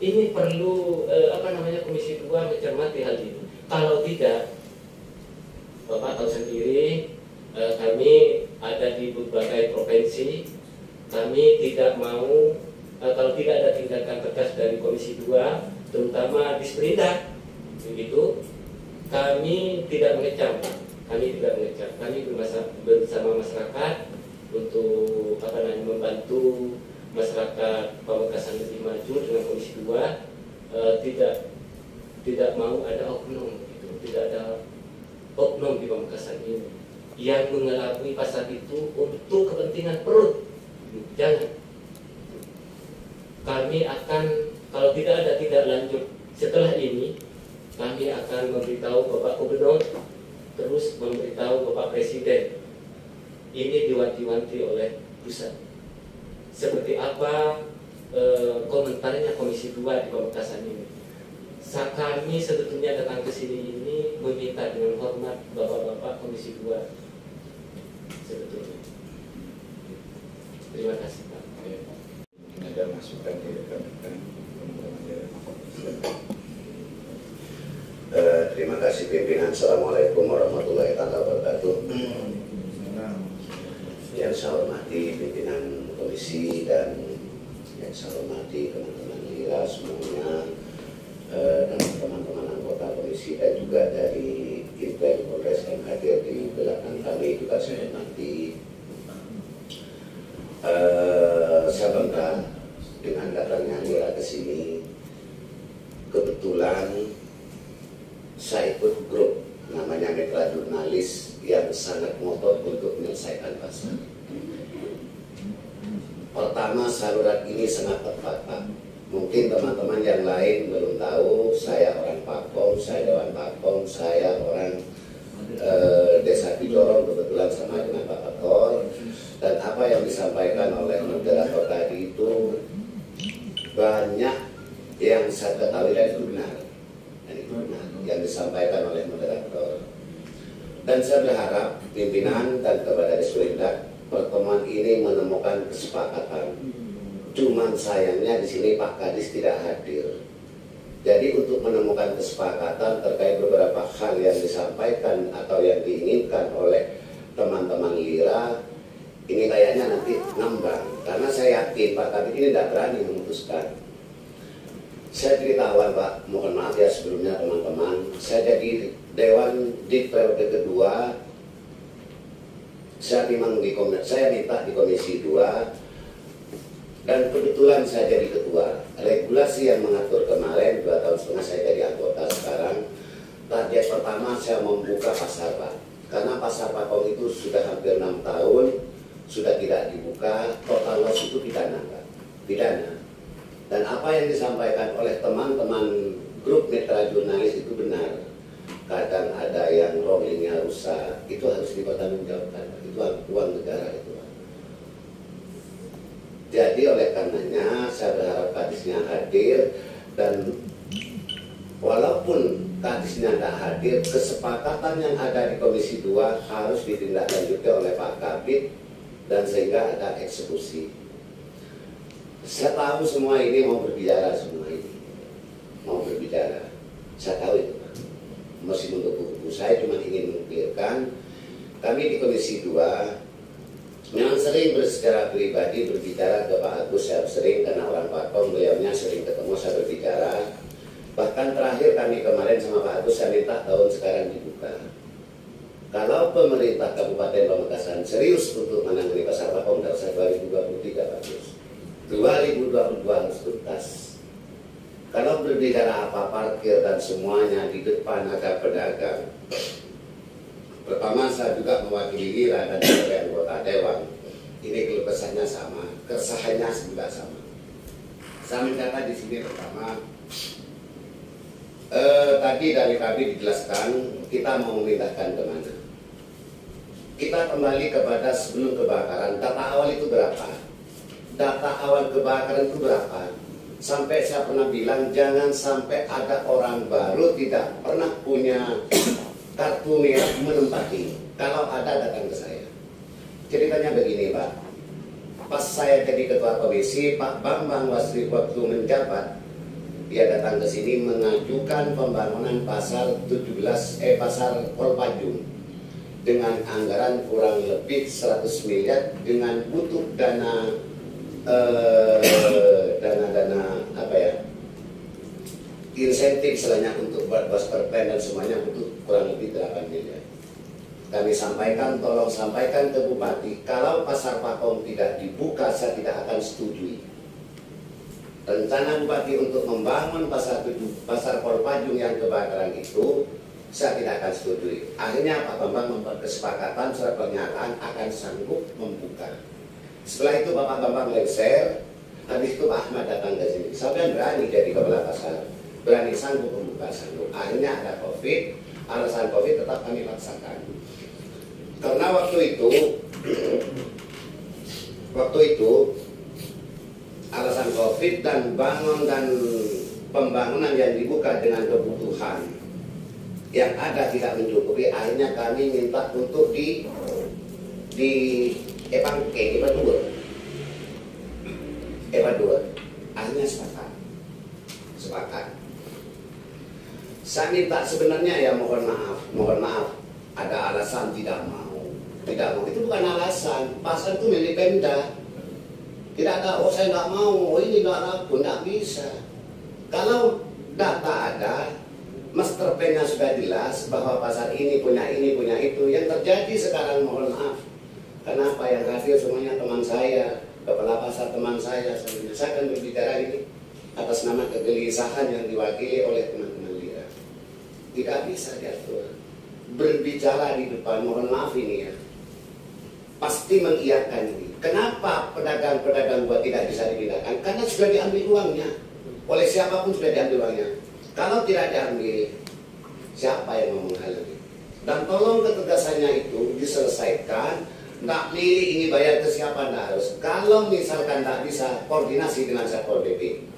Ini perlu Komisi 2 mencermati hal ini. Kalau tidak, Bapak tahu sendiri, kami ada di berbagai provinsi. Kami tidak mau kalau tidak ada tindakan tegas dari Komisi 2, terutama di Sprindak, begitu. Kami tidak mengecam, kami bersama masyarakat untuk membantu masyarakat Pamekasan lebih maju dengan Komisi 2. Tidak mau ada oknum, gitu. Tidak ada oknum di Pamekasan ini yang mengelabui pasar itu untuk kepentingan perut. Jangan. Kami akan, kalau tidak ada tindak lanjut setelah ini, kami akan memberitahu Bapak Gubernur, terus memberitahu Bapak Presiden. Ini diwanti-wanti oleh pusat. Seperti apa komentarnya Komisi 2 di Pamekasan ini. Kami sebetulnya datang ke sini ini meminta dengan hormat Bapak-Bapak Komisi 2. Sebetulnya. Terima kasih, Pak. Ada masukan di rekan-rekan. Terima kasih pimpinan. Assalamualaikum warahmatullahi wabarakatuh. Yang saya hormati pimpinan komisi dan yang saya hormati teman-teman Lira semuanya, dan teman-teman anggota komisi dan juga dari Intel Polres yang hadir di belakang kami juga saya hormati. Saya bangga dengan datangnya Lira ke sini. Kebetulan saya ikut grup namanya Mitra Jurnalis yang sangat ngotot untuk menyelesaikan pasar. Pertama, saluran ini sangat tepat, Pak. Mungkin teman-teman yang lain belum tahu, saya orang Pakpom, saya Dewan Pakpom, saya orang Desa Pidorong, kebetulan sama dengan Pak Pakor. Dan apa yang disampaikan oleh moderator tadi itu banyak yang saya ketahui dan itu benar. Dan itu benar yang disampaikan oleh moderator. Dan saya berharap pimpinan dan kepada Disperindak pertemuan ini menemukan kesepakatan. Cuman sayangnya di sini Pak Kadis tidak hadir. Jadi untuk menemukan kesepakatan terkait beberapa hal yang disampaikan atau yang diinginkan oleh teman-teman Lira, ini kayaknya nanti ngambang. Karena saya yakin Pak Kadis ini tidak berani memutuskan. Saya ceritakan, Pak, mohon maaf ya sebelumnya teman-teman. Saya jadi Dewan di periode kedua. Saya minta di Komisi 2 dan kebetulan saya jadi ketua. Regulasi yang mengatur kemarin 2 tahun setengah saya jadi anggota sekarang. Target pertama saya membuka pasar, Pak. Karena pasar Pakong itu sudah hampir 6 tahun sudah tidak dibuka. Total loss itu pidana, Pak. Pidana. Dan apa yang disampaikan oleh teman-teman grup Mitra Jurnalis itu benar. kadang ada yang rollingnya rusak, itu harus dipertanggungjawabkan. Itu uang negara itu. Jadi oleh karenanya saya berharap kadisnya hadir, dan walaupun kadisnya tidak hadir, kesepakatan yang ada di Komisi 2 harus ditindaklanjuti oleh Pak Kabid, dan sehingga ada eksekusi. Saya tahu semua ini mau berbicara, semua ini mau berbicara. Saya tahu itu, Pak. Meskipun untuk buku, saya cuma ingin mengkliarkan, kami di Komisi 2 memang sering secara pribadi berbicara ke Pak Agus. Saya sering, karena orang Pakom, beliaunya sering ketemu, saya berbicara. Bahkan terakhir kami kemarin sama Pak Agus, saya minta tahun sekarang dibuka. Kalau pemerintah Kabupaten Pamekasan serius untuk menangani pasar Pakom dari 2023, Pak Agus, 2022 harus tuntas. Kalau berbicara apa parkir dan semuanya di depan ada pedagang. Pertama, saya juga mewakili Lira dan sebagai anggota Dewan. Ini keluh kesahnya sama, keresahannya juga sama. Saya mencatat di sini pertama, tadi dari kami dijelaskan kita mau memindahkan kemana. Kita kembali kepada sebelum kebakaran. Data awal itu berapa? Data awal kebakaran itu berapa? Sampai saya pernah bilang jangan sampai ada orang baru tidak pernah punya kartu merah menempati. Kalau ada, datang ke saya. Ceritanya begini, Pak. Pas saya jadi ketua komisi, Pak Bambang Wasri waktu menjabat, dia datang ke sini mengajukan pembangunan pasar pasar Kolpajung dengan anggaran kurang lebih 100 miliar dengan butuh dana insentif selainnya untuk buat master plan dan semuanya butuh kurang lebih 8 miliar. Kami sampaikan, tolong sampaikan ke Bupati, kalau pasar Pakom tidak dibuka, saya tidak akan setujui. Rencana Bupati untuk membangun pasar Kolpajung yang kebakaran itu, saya tidak akan setujui. Akhirnya Pak Bambang membuat kesepakatan surat pernyataan akan sanggup membuka. Setelah itu Bapak Bambang lengser, habis itu Pak Ahmad datang ke sini. Sampai berani jadi kepala pasar, berani sanggup membuka sanggup. Akhirnya ada COVID, alasan COVID tetap kami paksakan. Karena waktu itu alasan COVID dan pembangunan yang dibuka dengan kebutuhan yang ada tidak mencukupi, akhirnya kami minta untuk di evaluasi. Akhirnya sepakat. Saya minta sebenarnya ya mohon maaf, ada alasan tidak mau. Itu bukan alasan. Pasar itu milik Pemda. Tidak ada, oh saya nggak mau, oh ini nggak laku, nggak bisa. Kalau data ada, master plan-nya sudah jelas bahwa pasar ini punya itu. Yang terjadi sekarang mohon maaf. Kenapa yang hadir semuanya teman saya, kepala pasar teman saya. Saya akan berbicara ini atas nama kegelisahan yang diwakili oleh teman-teman Lira. Tidak bisa diatur. Berbicara di depan, mohon maaf ini ya. Pasti mengiyakan ini. Kenapa pedagang-pedagang buat tidak bisa dipindahkan? Karena sudah diambil uangnya. Oleh siapapun sudah diambil uangnya. Kalau tidak diambil, siapa yang mau menghalangi? Dan tolong ketegasannya itu diselesaikan. Tidak pilih ini bayar ke siapa, tidak harus. Kalau misalkan tidak bisa, koordinasi dengan Satpol PP.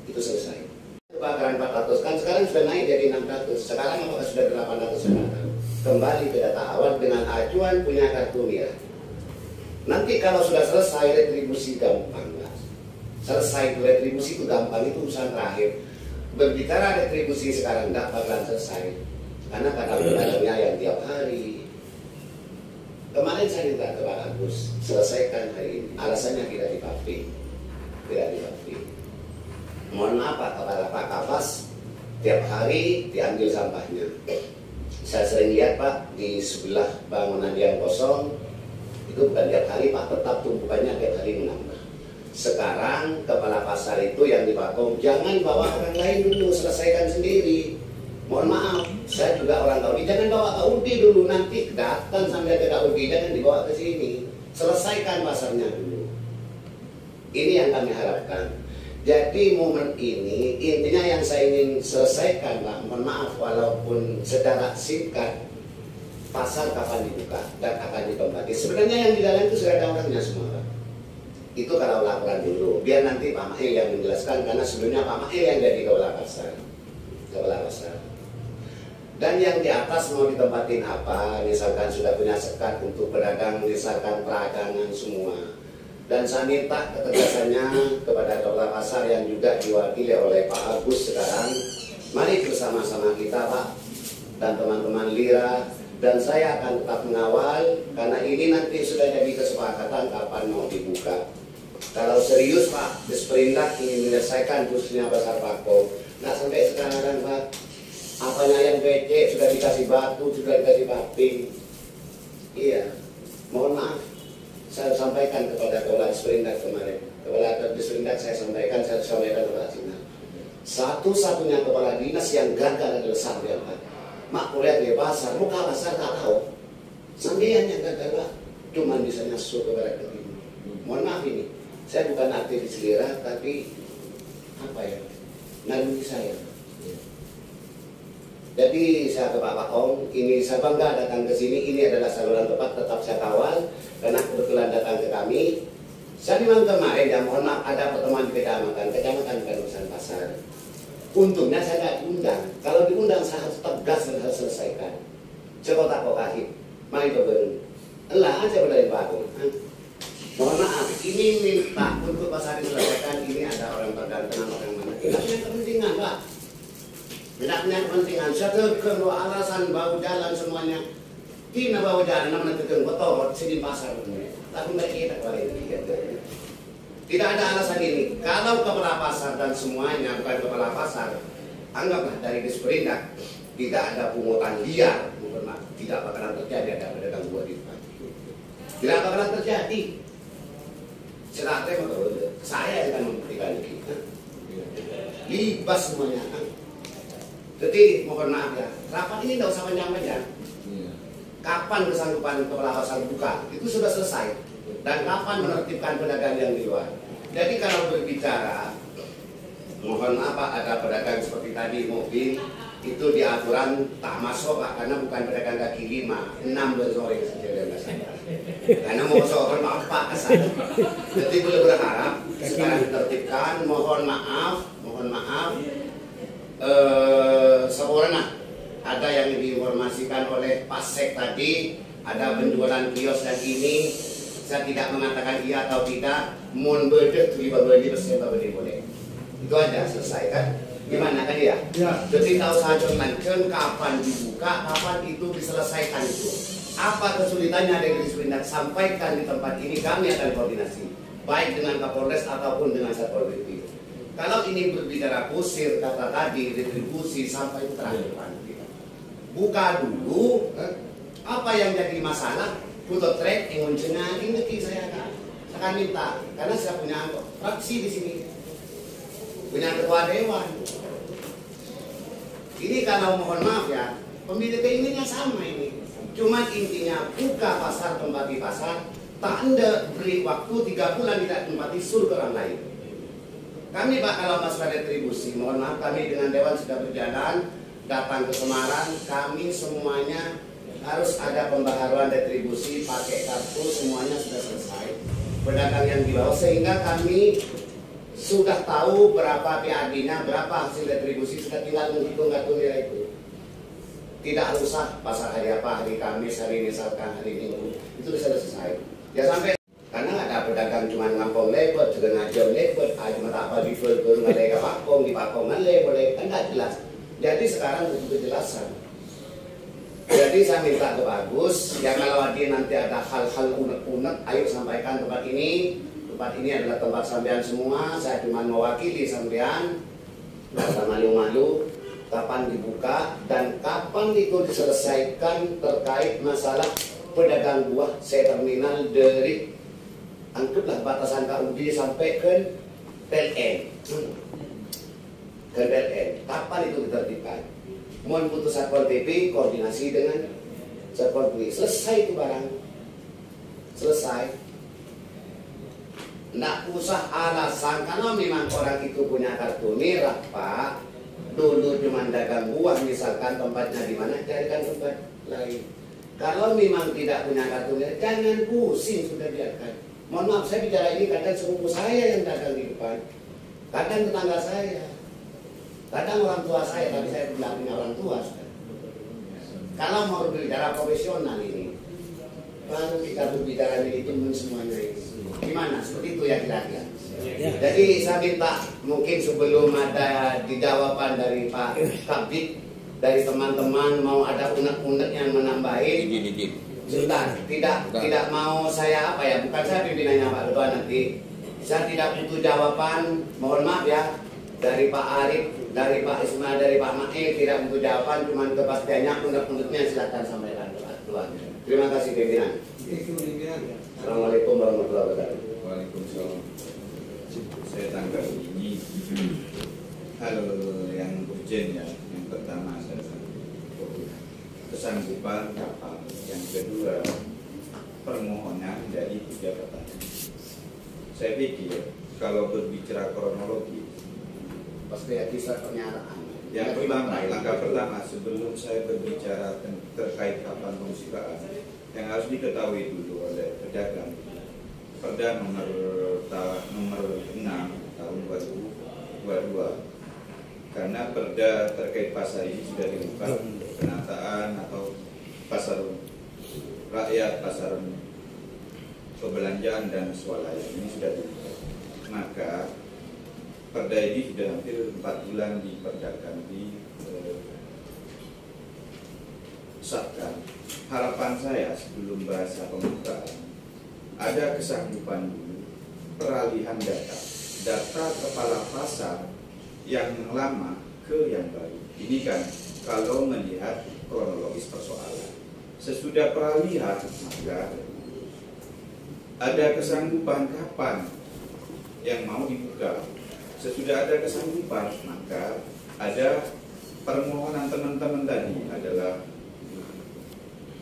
Itu selesai. Kebakaran 400 kan sekarang sudah naik jadi 600. Sekarang apakah sudah 800? Kembali ke data awal dengan acuan punya kartu merah. Nanti kalau sudah selesai retribusi gampang, Mas. Selesai itu retribusi itu gampang, itu urusan terakhir. Berbicara retribusi sekarang tidak bakalan selesai. Karena kadang-kadangnya yang tiap hari. Kemarin saya minta ke Pak Agus selesaikan hari ini. Alasannya tidak di-publik. Mohon maaf Pak, kepada Pak Kapas tiap hari diambil sampahnya. Saya sering lihat Pak di sebelah bangunan yang kosong itu bukan tiap hari Pak, tetap tumpukannya tiap hari menambah. Sekarang kepala pasar itu yang di Pakom, jangan bawa orang lain dulu, selesaikan sendiri. Mohon maaf, saya juga orang Kaudi, jangan bawa ke UDI dulu, nanti datang sampai ke UDI, jangan dibawa ke sini. Selesaikan pasarnya dulu. Ini yang kami harapkan. Jadi momen ini intinya yang saya ingin selesaikan, Pak, mohon maaf walaupun secara singkat, pasar kapan dibuka dan akan ditempati. Sebenarnya yang di dalam itu sudah ada orangnya semua, Pak. Itu kalau laporan dulu, biar nanti Pak Mahil yang menjelaskan, karena sebelumnya Pak Mahil yang jadi kepala pasar. Dan yang di atas mau ditempatin apa, misalkan sudah punya sekat untuk pedagang, misalkan peragangan semua. Dan saya minta ketegasannya kepada kepala pasar yang juga diwakili oleh Pak Agus sekarang. Mari bersama-sama kita, Pak, dan teman-teman Lira, dan saya akan tetap mengawal, karena ini nanti sudah jadi kesepakatan kapan mau dibuka. Kalau serius, Pak, Disperindak ingin menyelesaikan khususnya Pasar Pakau, nggak sampai sekarang, Pak. Apanya yang becek, sudah dikasih batu, sudah dikasih paping. Iya, mohon maaf. Saya sampaikan kepada Kepala Disperindak kemarin. Kepala Disperindak saya sampaikan kepada Cina. Satu-satunya kepala dinas yang gagal adalah Sambian, Pak. Mak kuliah di pasar, muka pasar tak tahu. Sambian yang gagal, Pak. Cuma bisa nyusul kepada kediri. Mohon maaf ini, saya bukan aktivis Lira, tapi apa ya, naluri saya. Jadi saya ke Pak Pakong, ini saya bangga datang ke sini, ini adalah saluran tepat, tetap saya kawal, karena kebetulan datang ke kami. Saya memang kemarin, ya mohon maaf, ada pertemuan di kecamatan bukan urusan pasar. Untungnya saya tidak diundang, kalau diundang saya harus tegas dan harus selesaikan. Sekotak kokahit, mari berbentuk. Elah aja berdaya Pak Pakong. Mohon maaf, ini minta untuk pasar diselesaikan, ini ada orang tergantung, orang mana. Tidak punya kepentingan, Pak. Tidak punya kepentingan. Saya kalau alasan bau jalan semuanya, tidak bau jalan, namanya tegang kotor, sini pasar. Tapi mereka tidak ada alasan ini. Kalau kepala pasar dan semuanya bukan kepala pasar, anggaplah dari Disperindak, tidak ada pungutan liar, tidak bakalan terjadi ada pedagang buah di depan. Tidak bakalan terjadi. Saya yang akan membuktikan kita. Libas semuanya. Jadi mohon maaf ya, rapat ini tidak usah panjang-panjang. Kapan kesanggupan kepala pasar buka, itu sudah selesai. Dan kapan menertibkan pedagang yang di luar. Jadi kalau berbicara, mohon maaf Pak, ada pedagang seperti tadi mobil, itu di aturan tak masuk Pak, karena bukan pedagang kaki 5, 6 sore saja. Karena mau sore maaf Pak kesana. Jadi boleh berharap sekarang ditertibkan, mohon maaf. Sempurna. Ada yang diinformasikan oleh Pak Sek tadi, ada penjualan kios dan ini, saya tidak mengatakan iya atau tidak, mohon bedek tuh beli bersih boleh. Itu aja selesai kan? Gimana kan ya? Jadi tak usah mention kapan dibuka, kapan itu diselesaikan itu. Apa kesulitannya dari Disperindak, sampaikan di tempat ini, kami akan koordinasi, baik dengan Kapolres ataupun dengan Satpol PP. Kalau ini berbicara kusir, kata tadi, distribusi sampai terakhir buka dulu, apa yang jadi masalah, food track, inguncengan, ini saya akan minta, karena saya punya fraksi di sini, punya ketua dewan. Ini kalau mohon maaf ya, pemilik keinginannya sama ini, cuma intinya buka pasar, tempati pasar, tak ada beri waktu 3 bulan tidak tempati suruh ke orang lain. Kami Pak kalau masalah retribusi, mohon maaf kami dengan Dewan sudah berjalan, datang ke Semarang, kami semuanya harus ada pembaharuan retribusi, pakai kartu, semuanya sudah selesai. Pedagang yang di bawah, sehingga kami sudah tahu berapa PAD-nya, berapa hasil retribusi, sudah tinggal menghitung nilai itu. Tidak usah pasar hari apa, hari Kamis, hari misalkan hari Minggu, itu bisa selesai. Ya sampai karena ada pedagang cuma ngampong lepot, juga ngajong lepot, cuma apa di Fulgur, nggak ada di Pakong boleh, kan nggak jelas. Jadi sekarang itu kejelasan. Jadi saya minta ke Bagus, ya kalau nanti ada hal-hal unek-unek, ayo sampaikan tempat ini. Tempat ini adalah tempat sampean semua, saya cuma mewakili sampean, nggak usah malu-malu. Kapan dibuka dan kapan itu diselesaikan terkait masalah pedagang buah terminal dari anggaplah batasan KUD sampai ke PLN. Ke PLN. Kapan itu ditertibkan? Mohon putus Satpol PP koordinasi dengan Satpol PP. Selesai itu barang. Selesai. Nggak usah alasan. Kalau memang orang itu punya kartu merah, Pak, dulu cuma dagang buah misalkan, tempatnya di mana, carikan tempat lain. Kalau memang tidak punya kartu merah, jangan pusing, sudah biarkan. Mohon maaf, saya bicara ini kadang sepupu saya yang dagang di depan, kadang tetangga saya, kadang orang tua saya, tapi saya tidak punya orang tua. Kalau mau berbicara profesional ini, baru kita berbicara manajemen semuanya ini. Gimana? Seperti itu ya kira-kira. Jadi saya minta mungkin sebelum ada jawaban dari Pak Kabid, dari teman-teman mau ada unek-unek yang menambahin. Sebentar, tidak mau saya apa ya? Bukan saya pimpinannya Pak Ketua nanti. Saya tidak butuh jawaban. Mohon maaf ya, dari Pak Arif, dari Pak Ismail, dari Pak Mail tidak butuh jawaban. Cuma kepastiannya unek-uneknya silakan sampaikan Pak Ketua. Terima kasih pimpinan. Assalamualaikum warahmatullahi wabarakatuh. Waalaikumsalam. Saya tanggapi ini hal yang urgent ya. Yang pertama adalah kesanggupan kapal. Yang kedua permohonan dari 3 pertanyaan. Saya pikir kalau berbicara kronologi Pasti ya kisah pernyataan. yang pertama, langkah pertama sebelum saya berbicara terkait kapan pemusibaan, yang harus diketahui dulu oleh pedagang, Perda nomor 6 tahun 2022, karena perda terkait pasar ini sudah dibuka, penataan atau pasar rakyat, pasar perbelanjaan dan swalayan ini sudah dibuka. Maka perda ini sudah hampir 4 bulan diperdagangkan, disahkan. Harapan saya sebelum bahasa pembukaan, ada kesanggupan dulu peralihan data kepala pasar yang lama ke yang baru. Ini kan kalau melihat kronologis persoalan. Sesudah peralihan maka ada kesanggupan kapan yang mau dibuka. Sesudah ada kesanggupan maka ada permohonan teman-teman tadi adalah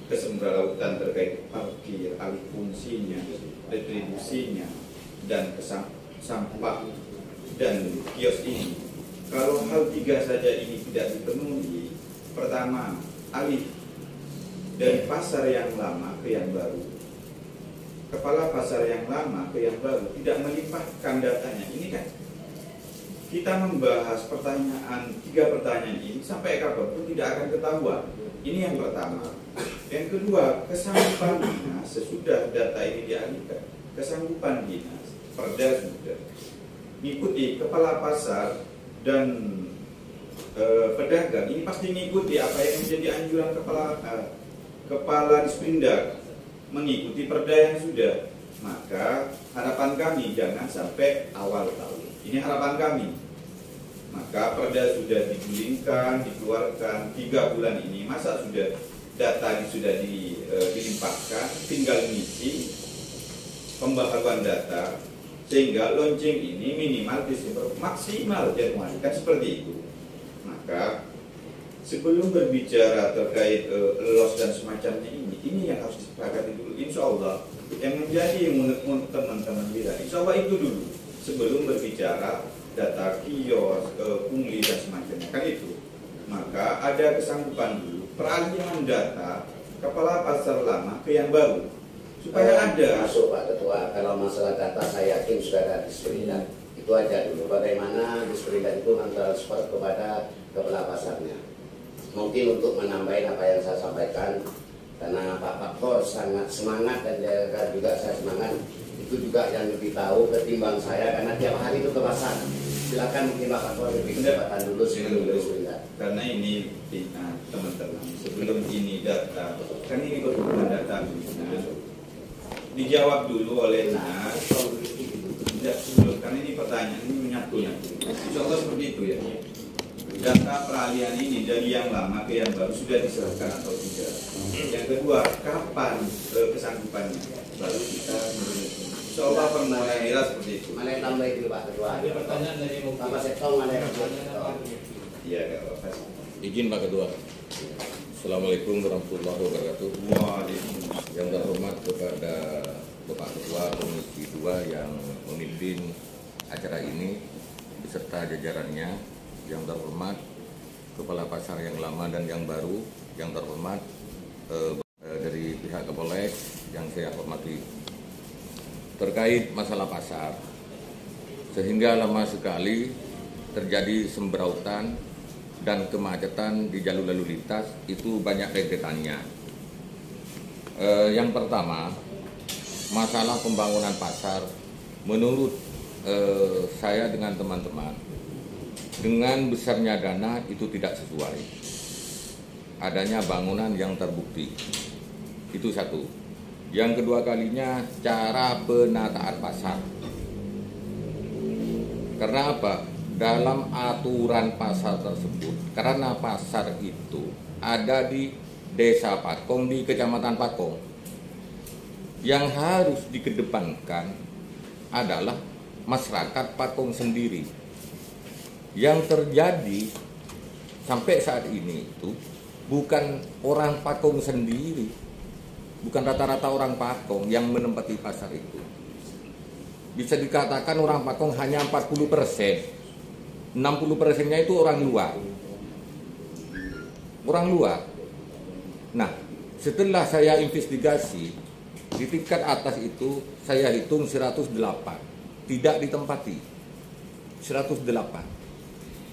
kesemberlautan terkait parkir, alih fungsinya, retribusinya, dan sampah dan kios ini. Kalau hal 3 saja ini tidak dipenuhi, pertama alih dari pasar yang lama ke yang baru, kepala pasar yang lama ke yang baru tidak melimpahkan datanya. Ini kan kita membahas 3 pertanyaan ini sampai kapanpun tidak akan ketahuan. Ini yang pertama. Yang kedua, kesanggupan dinas sesudah data ini dialihkan. Kesanggupan dinas, perda sudah mengikuti kepala pasar dan pedagang ini pasti mengikuti apa yang menjadi anjuran kepala Disperindak, mengikuti perda yang sudah. Maka harapan kami jangan sampai awal tahun. Ini harapan kami. Maka perda sudah digulingkan, dikeluarkan 3 bulan ini, masa sudah data sudah dilimpahkan, tinggal mengisi pembaharuan data sehingga launching ini minimal Desember, maksimal Januari, kan seperti itu. Maka sebelum berbicara terkait loss dan semacamnya ini yang harus disepakati dulu. Insya Allah yang menjadi teman-teman kita, insya Allah itu dulu sebelum berbicara data kios, pungli dan semacamnya, kan itu. Maka ada kesanggupan dulu peralihan data kepala pasar lama ke yang baru supaya ada masuk Pak Ketua. Kalau masalah data saya yakin sudah ada Disperindak. Itu aja dulu bagaimana Disperindak itu mentransfer kepada kepala pasarnya. Mungkin untuk menambahkan apa yang saya sampaikan, karena Pak Pakor sangat semangat dan juga saya semangat, itu juga yang lebih tahu ketimbang saya karena tiap hari itu ke pasar. Silakan mungkin Pak Pakor lebih kesempatan dulu sebelum Disperindak. Karena ini teman-teman, sebelum ini data, kan ini berhubungan data dijawab dulu oleh Nas. Tidak sebelum, karena ini pertanyaan ini menyatu-nyatu. Insya Allah seperti itu ya. Data peralihan ini dari yang lama ke yang baru sudah diserahkan atau tidak. Yang kedua, kapan kesanggupannya? Baru kita insya Allah permohonan nilai seperti itu. Mana yang tambah itu Pak Ketua? Ada pertanyaan dari Bapak Setong, mana yang Iya, Kak Bapak. Izin Pak Ketua. Assalamualaikum warahmatullahi wabarakatuh. Waalaikumsalam. Yang terhormat kepada Bapak Ketua Komisi 2 yang memimpin acara ini beserta jajarannya, yang terhormat Kepala Pasar yang lama dan yang baru, yang terhormat dari pihak Kapolres yang saya hormati. Terkait masalah pasar, sehingga lama sekali terjadi sembrautan dan kemacetan di jalur lalu lintas, itu banyak rentetannya. Yang pertama, masalah pembangunan pasar, menurut saya dengan teman-teman, dengan besarnya dana itu tidak sesuai. Adanya bangunan yang terbukti, itu satu. Yang kedua kalinya, cara penataan pasar. Karena apa? Dalam aturan pasar tersebut, karena pasar itu ada di Desa Pakong, di Kecamatan Pakong, yang harus dikedepankan adalah masyarakat Pakong sendiri. Yang terjadi sampai saat ini itu bukan orang Pakong sendiri, bukan rata-rata orang Pakong yang menempati pasar itu. Bisa dikatakan orang Pakong hanya 40%. 60%-nya itu orang luar. Orang luar. Nah, setelah saya investigasi, di tingkat atas itu saya hitung 108. Tidak ditempati. 108.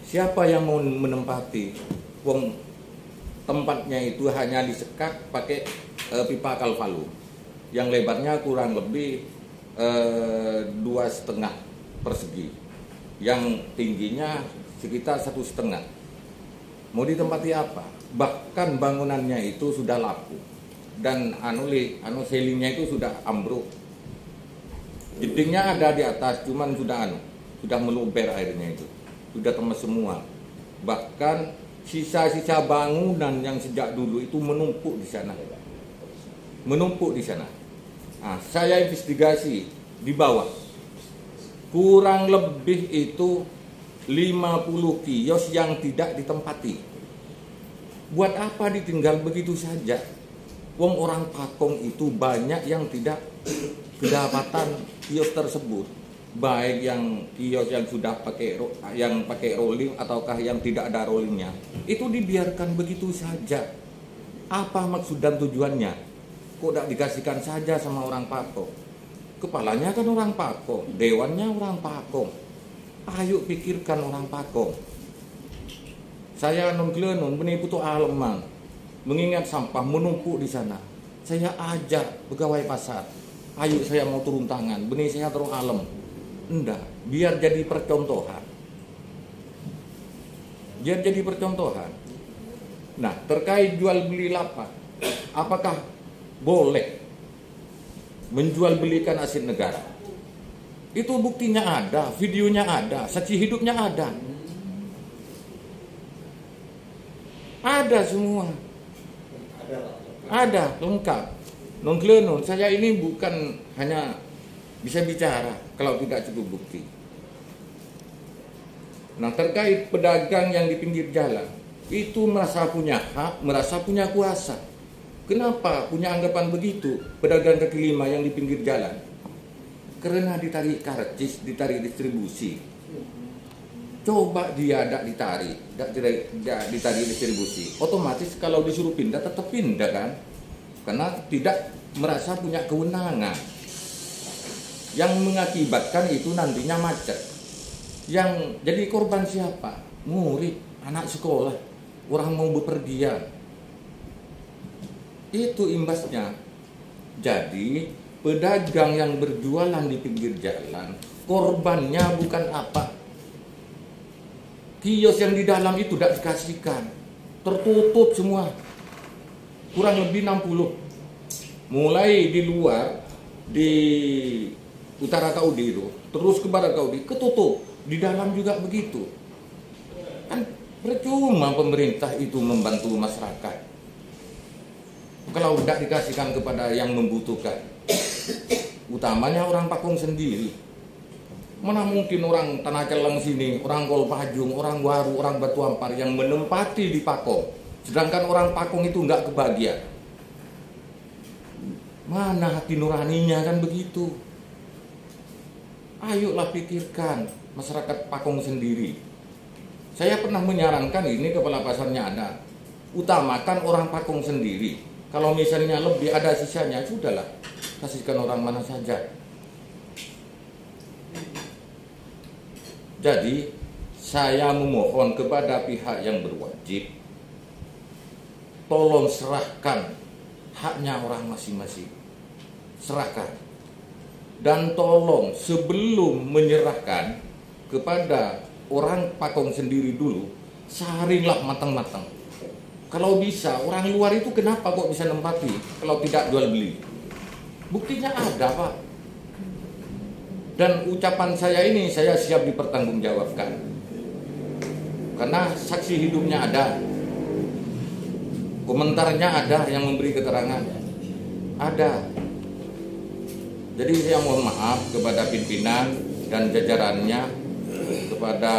Siapa yang mau menempati? Wong tempatnya itu hanya disekat pakai pipa kalvalu yang lebarnya kurang lebih 2,5 persegi, yang tingginya sekitar 1,5. Mau ditempati apa? Bahkan bangunannya itu sudah lapuk dan selingnya itu sudah ambruk. Jedingnya ada di atas, cuman sudah meluber airnya itu, sudah temes semua. Bahkan sisa-sisa bangunan yang sejak dulu itu menumpuk di sana. Nah, saya investigasi di bawah. Kurang lebih itu 50 kios yang tidak ditempati. Buat apa ditinggal begitu saja? Wong orang Pakong itu banyak yang tidak kedapatan kios tersebut. Baik yang kios yang sudah pakai rolling ataukah yang tidak ada rollingnya, itu dibiarkan begitu saja. Apa maksud dan tujuannya? Kok tidak dikasihkan saja sama orang Pakong? Kepalanya kan orang Pakong, dewannya orang Pakong. Ayo pikirkan orang Pakong. Saya non-klenon benih putu alemang, mengingat sampah menumpuk di sana. Saya ajak pegawai pasar, ayo saya mau turun tangan, benih saya terus alem. Enggak, biar jadi percontohan. Nah, terkait jual beli lapak, apakah boleh menjual belikan aset negara? Itu buktinya ada, videonya ada, saksi hidupnya ada. Ada semua. Ada, lengkap. Non-klenon, saya ini bukan hanya bisa bicara kalau tidak cukup bukti. Nah, terkait pedagang yang di pinggir jalan, itu merasa punya hak, merasa punya kuasa. Kenapa punya anggapan begitu pedagang kaki lima yang di pinggir jalan? Karena ditarik karcis, ditarik distribusi. Coba dia tidak ditarik distribusi, otomatis kalau disuruh pindah tetap pindah kan? Karena tidak merasa punya kewenangan. Yang mengakibatkan itu nantinya macet. Yang jadi korban siapa? Murid, anak sekolah, orang mau bepergian. Itu imbasnya. Jadi pedagang yang berjualan di pinggir jalan, korbannya bukan apa. Kios yang di dalam itu tidak dikasihkan, tertutup semua. Kurang lebih 60. Mulai di luar, di utara Kaudi itu, terus ke barat Kaudi, ketutup. Di dalam juga begitu. Kan percuma pemerintah itu membantu masyarakat kalau tidak dikasihkan kepada yang membutuhkan. Utamanya orang Pakong sendiri. Mana mungkin orang Tanah Celeng sini, orang Kolpajung, orang Waru, orang Batu Ampar yang menempati di Pakong, sedangkan orang Pakong itu nggak kebahagiaan. Mana hati nuraninya, kan begitu. Ayolah pikirkan masyarakat Pakong sendiri. Saya pernah menyarankan ini, kepala pasarnya ada, utamakan orang Pakong sendiri. Kalau misalnya lebih ada sisanya, sudahlah, kasihkan orang mana saja. Jadi saya memohon kepada pihak yang berwajib, tolong serahkan haknya orang masing-masing. Serahkan. Dan tolong sebelum menyerahkan kepada orang Pakong sendiri dulu, saringlah matang-matang. Kalau bisa, orang luar itu kenapa kok bisa nempati kalau tidak jual beli? Buktinya ada, Pak. Dan ucapan saya ini saya siap dipertanggungjawabkan. Karena saksi hidupnya ada. Komentarnya ada yang memberi keterangan. Ada. Jadi saya mohon maaf kepada pimpinan dan jajarannya, kepada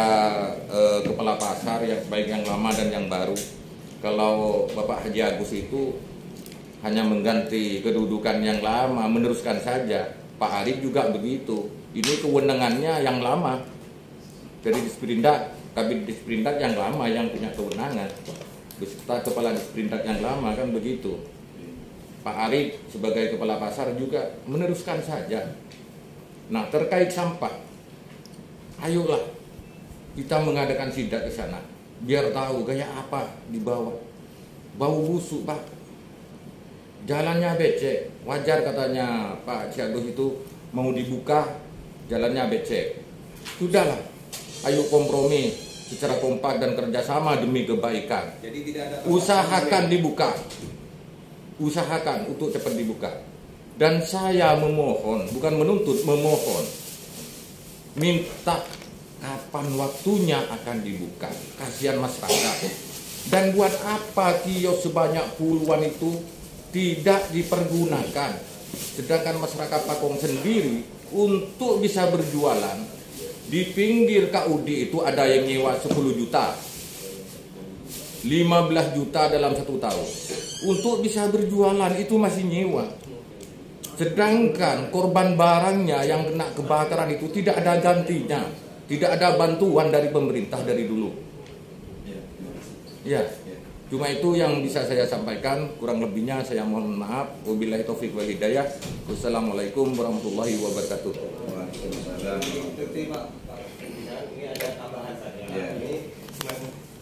kepala pasar yang baik yang lama dan yang baru. Kalau Bapak Haji Agus itu hanya mengganti kedudukan yang lama, meneruskan saja. Pak Arif juga begitu. Ini kewenangannya yang lama. Dari Disperindak, Kabid Disperindak yang lama yang punya kewenangan. Beserta kepala Disperindak yang lama, kan begitu. Pak Arif sebagai kepala pasar juga meneruskan saja. Nah, terkait sampah, ayolah kita mengadakan sidak ke sana, biar tahu gaya apa di bawah. Bau busuk, Pak. Jalannya becek. Wajar katanya Pak Ciagus itu mau dibuka, jalannya becek. Sudahlah, ayo kompromi secara kompak dan kerjasama demi kebaikan. Jadi tidak ada Usahakan dibuka. Usahakan untuk cepat dibuka. Dan saya memohon, bukan menuntut, memohon, minta kapan waktunya akan dibuka. Kasihan masyarakat. Dan buat apa kios sebanyak puluhan itu tidak dipergunakan, sedangkan masyarakat Pakong sendiri untuk bisa berjualan di pinggir KUD itu ada yang nyewa 10 juta, 15 juta dalam 1 tahun. Untuk bisa berjualan itu masih nyewa. Sedangkan korban barangnya yang kena kebakaran itu tidak ada gantinya, tidak ada bantuan dari pemerintah dari dulu. Ya, cuma itu yang bisa saya sampaikan. Kurang lebihnya saya mohon maaf. Wabillahi taufik wal hidayah. Wassalamualaikum warahmatullahi wabarakatuh. Waalaikumsalam. Ini ada tambahan saja. Ya. Ini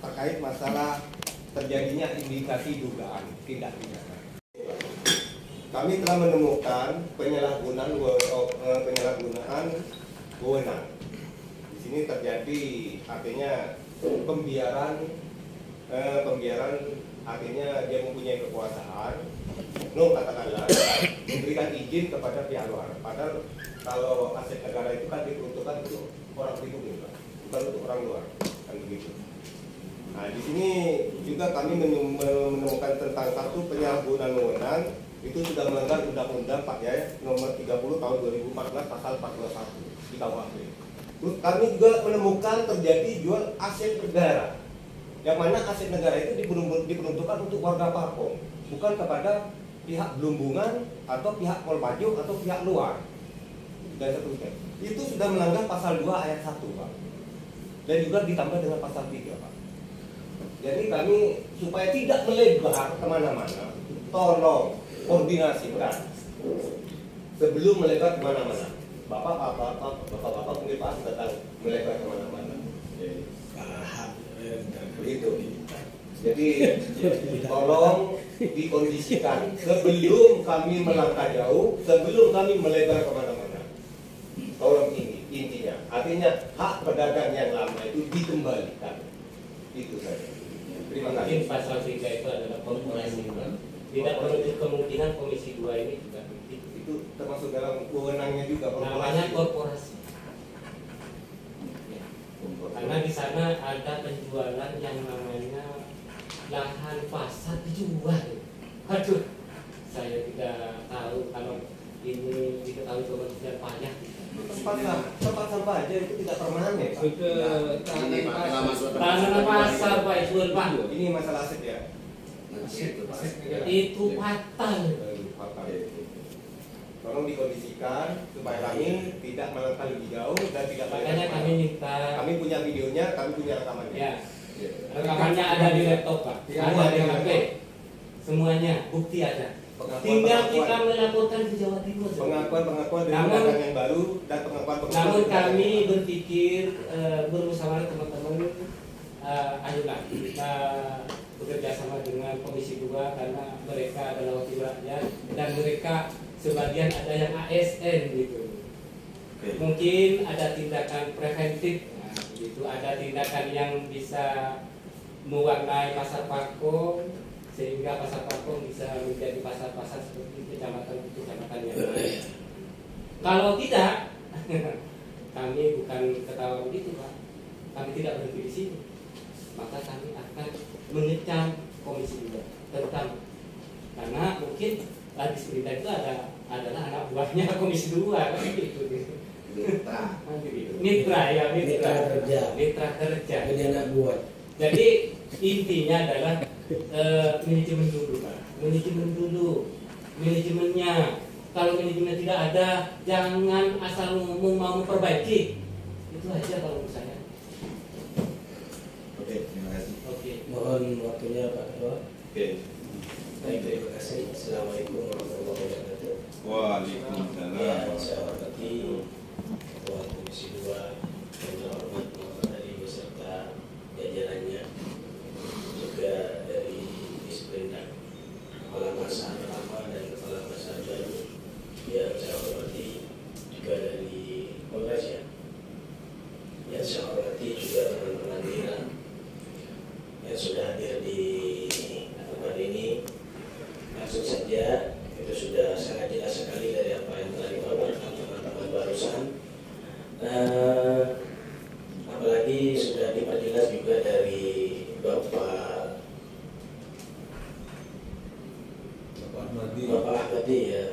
terkait masalah terjadinya indikasi dugaan tindak pidana. Kami telah menemukan penyalahgunaan wewenang. Di sini terjadi artinya pembiaran artinya dia mempunyai kekuasaan, katakanlah memberikan izin kepada pihak luar. Padahal kalau aset negara itu kan diperuntukkan untuk orang pribumi, bukan untuk orang luar, kan begitu. Nah, di sini juga kami menemukan tentang satu penyalahgunaan wewenang itu sudah melanggar Undang-Undang Pak ya, nomor 30 tahun 2014 pasal 421 di KUHP. Terus kami juga menemukan terjadi jual aset negara, yang mana aset negara itu diperuntukkan untuk warga Pakong, bukan kepada pihak Belumbungan atau pihak Polmaju atau pihak luar. Dan seterusnya. Itu sudah melanggar pasal 2 ayat 1, Pak. Dan juga ditambah dengan pasal 3, Pak. Jadi kami supaya tidak melebar kemana-mana, tolong koordinasikan sebelum melebar kemana-mana. Bapak mungkin Pak datang melebar kemana-mana. Begitu. Jadi tolong dikondisikan sebelum kami melangkah jauh, sebelum kami melebar kemana-mana. Tolong ini intinya. Artinya hak pedagang yang lama itu dikembalikan. Itu saja. Terima kasih. Mungkin pasal 3 itu adalah korporasi. Tidak menutup kemungkinan Komisi 2 ini juga itu termasuk dalam wewenangnya juga namanya korporasi. korporasi. Ya. Karena di sana ada penjualan yang namanya lahan pasar dijual. Aduh, saya tidak tahu kalau ini diketahui Kementerian Pajak. Tempat sampah aja itu tidak permanen, Pak. Tahanan pasar Pak jual Pak. Ini masalah aset ya. Itu fatal. tolong dikondisikan supaya kami tidak melangkah lebih jauh dan tidak Makanya kami minta, kami punya videonya, kami punya rekamannya. ya, rekamannya ada di laptop Pak, ada di HP, semuanya bukti ada. Tinggal kita melaporkan ke Jawa Timur. Pengakuan dari pedagang yang baru dan pengakuan. Namun kami berpikir bermusyawarah teman-teman, ayolah kita bekerja sama dengan Komisi 2 karena mereka adalah wakil rakyat dan mereka sebagian ada yang ASN gitu. Mungkin ada tindakan preventif, nah, gitu. Ada tindakan yang bisa mewarnai pasar Pakong sehingga pasar Pakong bisa menjadi pasar-pasar seperti kecamatan-kecamatan yang lain. Kalau tidak, kami bukan ketawa begitu Pak. Kami tidak berhenti di sini. Maka kami akan mengecam Komisi 2 tentang, karena mungkin Ladis Perintah itu adalah anak buahnya Komisi 2 kan gitu. Mitra kerja. Jadi anak buah. Jadi intinya adalah manajemen dulu Pak. Manajemennya. Kalau manajemen tidak ada, jangan asal ngomong mau memperbaiki. Itu aja kalau menurut saya. Oke, terima kasih. Oke. Mohon waktunya Pak Ketua. Oke. Baik, terima kasih. Assalamualaikum warahmatullahi wabarakatuh. Waalaikumsalam. Ya, saya hormati Ketua Komisi 2 yang terhormat Muhammad Ali beserta jajarannya, juga dari Disperindak, Kepala Pasar Lama dan Kepala Pasar Baru yang saya hormati, juga dari Polres ya. Yang saya hormati juga teman-teman Mira yang sudah hadir di tempat ini. Langsung saja, itu sudah sangat jelas sekali dari apa yang telah dipaparkan teman-teman barusan. Apalagi sudah diperjelas juga dari Bapak Ahmadi ya,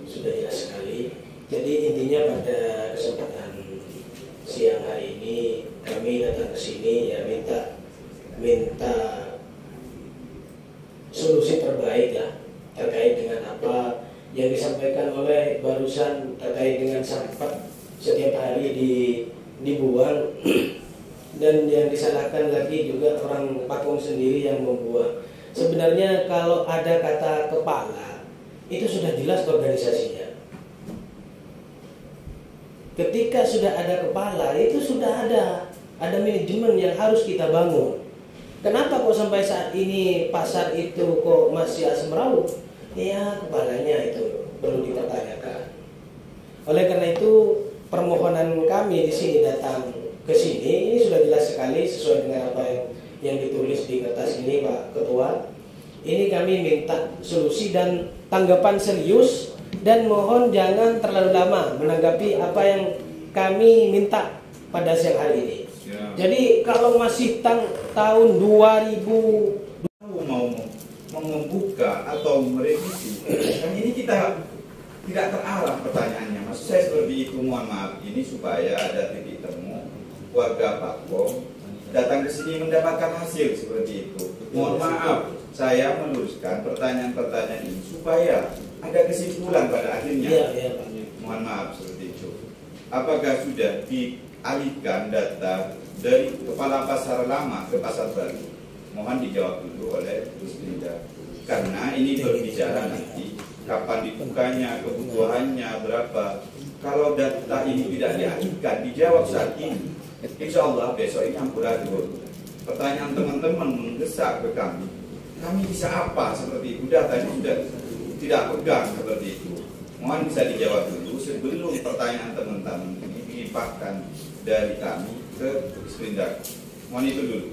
sudah jelas sekali. Jadi intinya pada kesempatan siang hari ini kami datang ke sini ya minta solusi terbaik lah terkait dengan apa yang disampaikan oleh barusan terkait dengan sampah setiap hari dibuang dan yang disalahkan lagi juga orang Pakong sendiri yang membuang. Sebenarnya kalau ada kata kepala itu sudah jelas organisasinya. Ketika sudah ada kepala itu sudah ada manajemen yang harus kita bangun. Kenapa kok sampai saat ini pasar itu kok masih asam rauh? Ya kepalanya itu perlu dipertanyakan. Oleh karena itu permohonan kami di sini datang ke sini ini sudah jelas sekali sesuai dengan apa yang ditulis di kertas ini Pak Ketua. Ini kami minta solusi dan tanggapan serius dan mohon jangan terlalu lama menanggapi apa yang kami minta pada siang hari ini. Jadi kalau masih tahun 2000 mau membuka atau merevisi, kan ini kita tidak terarah pertanyaannya. Maksud saya seperti itu, mohon maaf, ini supaya ada titik temu warga Pakong datang ke sini mendapatkan hasil seperti itu. Mohon maaf, saya meluruskan pertanyaan-pertanyaan ini supaya ada kesimpulan pada akhirnya. Mohon maaf seperti itu. Apakah sudah dialihkan data dari kepala pasar lama ke pasar baru? Mohon dijawab dulu oleh Disperindak. Karena ini berbicara nanti kapan dibukanya, kebutuhannya berapa. Kalau data ini tidak dialihkan, dijawab saat ini, insya Allah besok ini amburadul. Pertanyaan teman-teman menggesak ke kami bisa apa seperti itu? Datanya sudah tidak pegang seperti itu. Mohon bisa dijawab dulu sebelum pertanyaan teman-teman ini dilimpahkan dari kami ke Disperindak. Mohon itu dulu.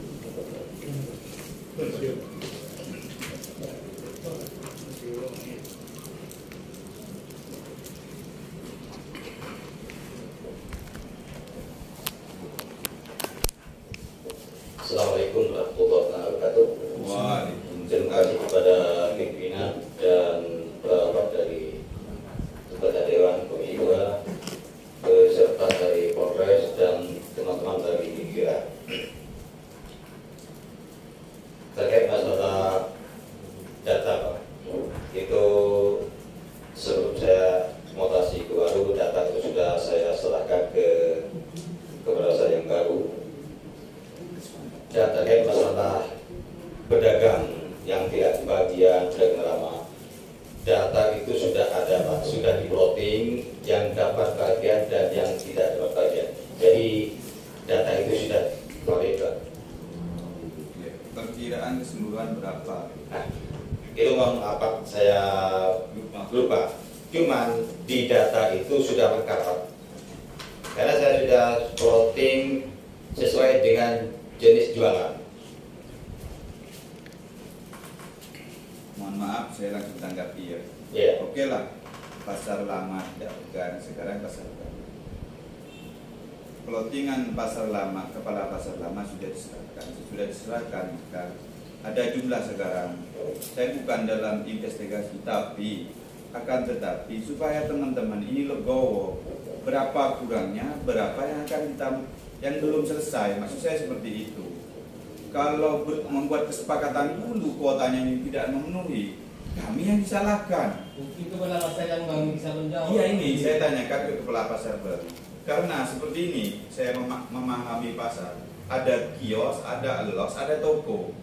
Assalamualaikum warahmatullahi wabarakatuh. Terima kasih kepada pimpinan dan perawat dari kepada Dewan Komisi 2 beserta dari Polres dan teman-teman dari DIRA. Terkait masalah data, itu dan terkait masalah pedagang yang tidak kebagian pedagang lama. Data itu sudah ada Pak, sudah di plotting yang dapat bagian dan yang tidak dapat bagian. Jadi data itu sudah valid Pak. Perkiraan keseluruhan berapa? Nah, itu mohon maaf saya lupa. Cuman di data itu sudah lengkap Pak. Karena saya sudah plotting sesuai dengan jenis jualan. Mohon maaf, saya langsung tanggapi ya. Yeah. Oke lah, pasar lama tidak pegang, sekarang pasar baru. Plottingan pasar lama, kepala pasar lama sudah diserahkan, maka ada jumlah sekarang. Saya bukan dalam investigasi, tapi akan tetapi supaya teman-teman ini legowo, berapa kurangnya, berapa yang akan yang belum selesai. Maksud saya seperti itu. Kalau membuat kesepakatan dulu kuotanya ini tidak memenuhi, kami yang disalahkan. Itu kepala pasar yang kami bisa menjawab. Iya, ini saya tanyakan ke kepala pasar baru. Karena seperti ini saya memahami pasar. Ada kios, ada los, ada toko.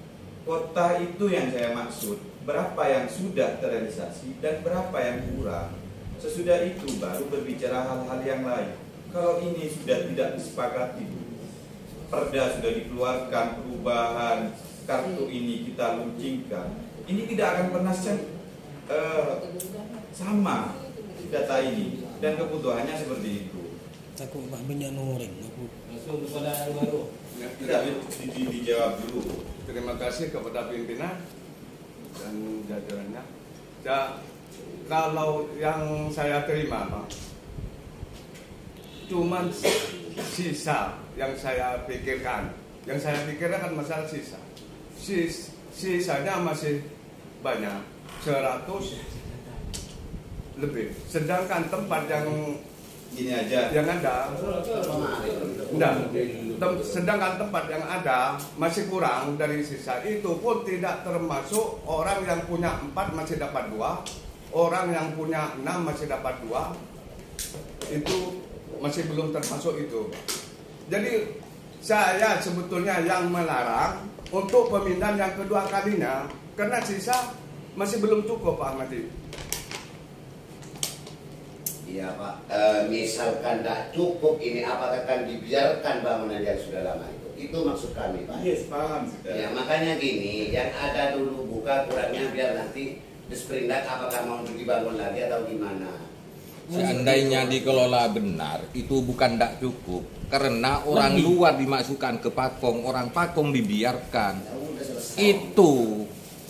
Kota itu yang saya maksud. Berapa yang sudah terrealisasi dan berapa yang kurang. Sesudah itu baru berbicara hal-hal yang lain. Kalau ini sudah tidak disepakati, perda sudah dikeluarkan, perubahan kartu ini kita luncingkan, ini tidak akan pernah sama data ini dan kebutuhannya seperti itu. Takut banyak noring. Langsung kepada yang baru. Tidak dijawab dulu. Terima kasih kepada pimpinan dan jajarannya. Ya, kalau yang saya terima Pak, cuman sisa yang saya pikirkan. Yang saya pikirkan kan masalah sisa. Sisanya masih banyak, 100 lebih. Sedangkan tempat yang Gini aja. yang ada, sedangkan tempat yang ada masih kurang dari sisa itu pun tidak termasuk orang yang punya 4 masih dapat 2, orang yang punya 6 masih dapat 2, itu masih belum termasuk itu. Jadi saya sebetulnya yang melarang untuk pemindahan yang kedua kalinya karena sisa masih belum cukup Pak Ahmadi. Iya Pak, misalkan tidak cukup ini apakah akan dibiarkan bangunan yang sudah lama itu maksud kami Pak. Yes, paham sudah. Ya makanya gini, yang ada dulu buka kurangnya biar nanti disperindak apakah mau dibangun lagi atau gimana. Seandainya dikelola benar, itu bukan tidak cukup. Karena orang luar dimasukkan ke Pakong, orang Pakong dibiarkan. Ya, udah selesai. Itu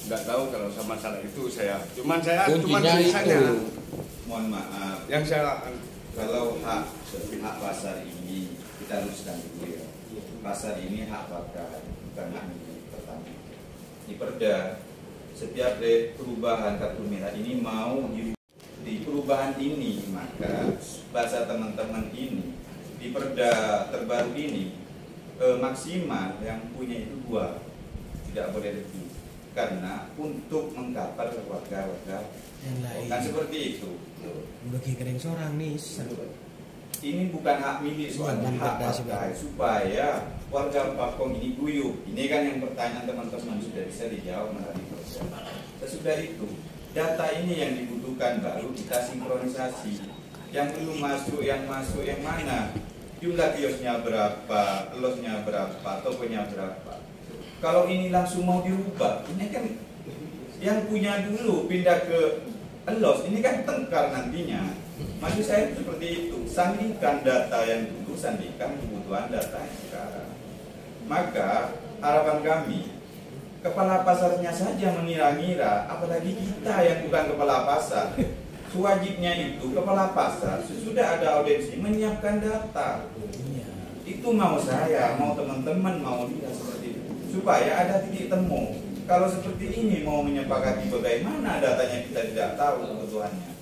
Nggak tahu kalau sama masalah itu saya. Cuman kuncinya sisanya. itu. Mohon maaf. Yang saya Kalau hak pasar ini kita luruskan dulu ya. Pasar ini hak pakai, bukan hak milik pertama. Di perda setiap perubahan kartu merah ini mau di perubahan ini, maka bahasa teman-teman ini di perda terbaru ini maksimal yang punya itu 2, tidak boleh lebih. Karena untuk mengkapar warga-warga Yang lain. kan seperti itu. Bagi kering seorang nih. Ini bukan hak milik soalnya hak pakai supaya warga Pakong ini guyup. Ini kan yang pertanyaan teman-teman sudah bisa dijawab melalui proses. Sesudah itu data ini yang dibutuhkan baru kita sinkronisasi. Yang belum masuk, yang masuk yang mana? Jumlah kiosnya berapa, losnya berapa, tokonya berapa. Kalau ini langsung mau dirubah, ini kan yang punya dulu pindah ke los, ini kan tengkar nantinya. Maksud saya seperti itu, sandingkan data yang dulu, sandingkan kebutuhan data yang sekarang. Maka harapan kami, kepala pasarnya saja mengira-ngira, apalagi kita yang bukan kepala pasar. Wajibnya itu kepala pasar sudah ada audiensi menyiapkan data. Itu mau saya, mau teman-teman, mau dia seperti itu. Supaya ada titik temu. Kalau seperti ini mau menyepakati bagaimana datanya kita tidak tahu kebutuhannya.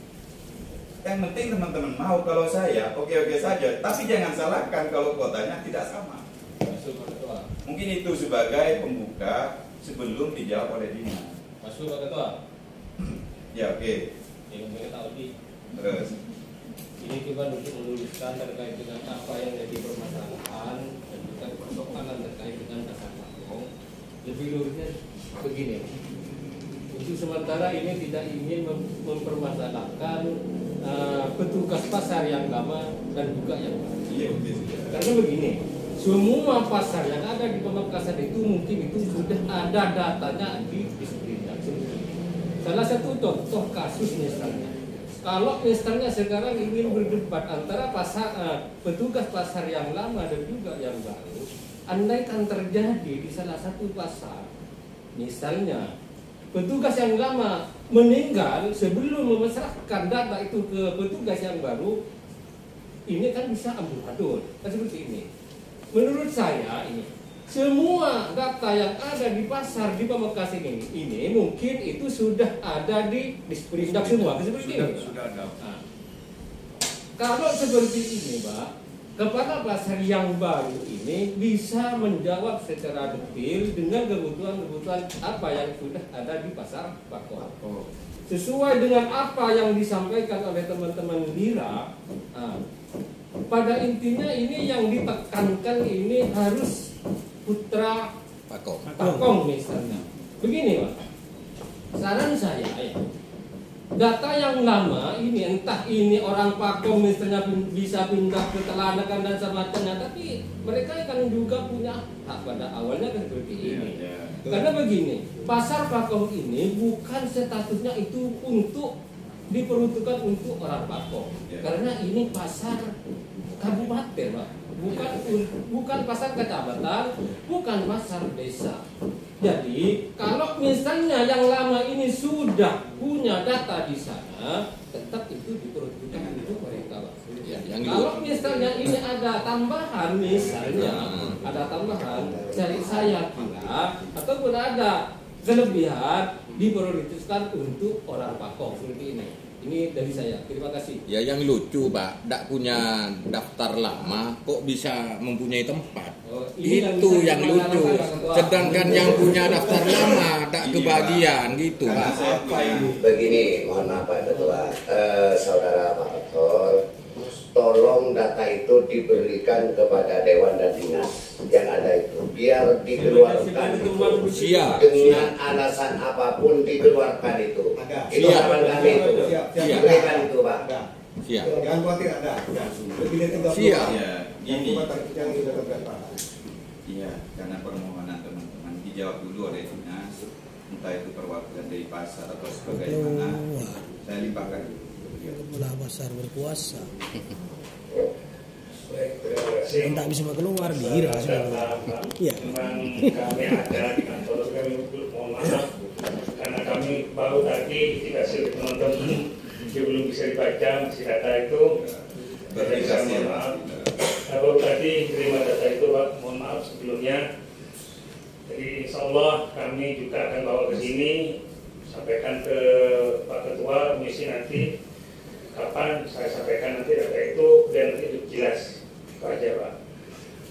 Yang penting teman-teman mau, kalau saya oke-oke saja, tapi jangan salahkan kalau kuotanya tidak sama. Mungkin itu sebagai pembuka sebelum dijawab oleh Dina. Masuk Pak Ketua. Ya oke. Yang boleh tahu di. Terus. Ini cuma untuk meluruskan terkait dengan apa yang jadi permasalahan dan juga persoalan terkait dengan data. lebih lurusnya begini. Untuk sementara ini tidak ingin mempermasalahkan petugas pasar yang lama dan juga yang baru. Karena begini, semua pasar yang ada di Pamekasan itu mungkin itu sudah ada datanya di Disperindak. Salah satu contoh kasus misalnya, kalau misalnya sekarang ingin berdebat antara petugas pasar yang lama dan juga yang baru, andaikan terjadi di salah satu pasar, misalnya petugas yang lama meninggal sebelum memasrahkan data itu ke petugas yang baru, ini kan bisa amburadul, kan seperti ini. Menurut saya ini semua data yang ada di pasar di Pamekasan ini mungkin itu sudah ada di Disperindak semua, seperti ini. Sudah ada. Nah, kalau seperti ini, Pak, kepala pasar yang baru ini bisa menjawab secara detail dengan kebutuhan-kebutuhan apa yang sudah ada di pasar Pakor. Sesuai dengan apa yang disampaikan oleh teman-teman Lira. Pada intinya ini yang ditekankan ini harus putra Pakong misalnya. Begini Pak, saran saya ya, data yang lama ini entah ini orang Pakong misalnya bisa pindah ke Telanakan dan semacamnya, tapi mereka kan juga punya hak pada awalnya kan seperti ini. Karena begini, pasar Pakong ini bukan statusnya itu untuk diperuntukkan untuk orang Pakong, karena ini pasar kabupaten, Pak. Bukan pasar kecamatan, bukan pasar desa. Jadi kalau misalnya yang lama ini sudah punya data di sana, tetap itu diperuntukkan untuk mereka, Pak. Kalau misalnya ini ada tambahan, misalnya ada tambahan, dari saya kira ataupun ada kelebihan diprioritaskan untuk orang Pakong seperti ini. Ini dari saya. Terima kasih. Ya yang lucu Pak, tidak punya daftar lama kok bisa mempunyai tempat. Itu yang lucu. Sedangkan yang punya daftar lama tidak kebagian gitu Pak. Begini, mohon maaf Pak Ketua, Saudara Pak Ketua, tolong data itu diberikan kepada Dewan dan Dinas yang ada itu, biar dikeluarkan dengan alasan apapun dikeluarkan itu. Itu harapan kami itu. Diberikan itu Pak. Jangan khawatir ada. Lebih dari 30 Siap. Ini. yang sudah terdapat. Iya, karena permohonan teman-teman dijawab dulu oleh dinas, entah itu perwakilan dari pasar atau sebagaimana. Saya limpahkan dulu. Belah pasar berkuasa. Baik, terima kasih. Tidak bisa keluar Lira sudah keluar. Iya. Memang kami ada di kantor kami, mohon maaf karena kami baru tadi dikasih oleh teman-teman, dia belum bisa dibaca masih data itu. Jadi saya mohon maaf. Baru tadi terima data itu Pak, mohon maaf sebelumnya. Jadi insya Allah kami juga akan bawa ke sini, sampaikan ke Pak Ketua Komisi nanti. Kapan saya sampaikan nanti data itu dan itu jelas itu aja Pak.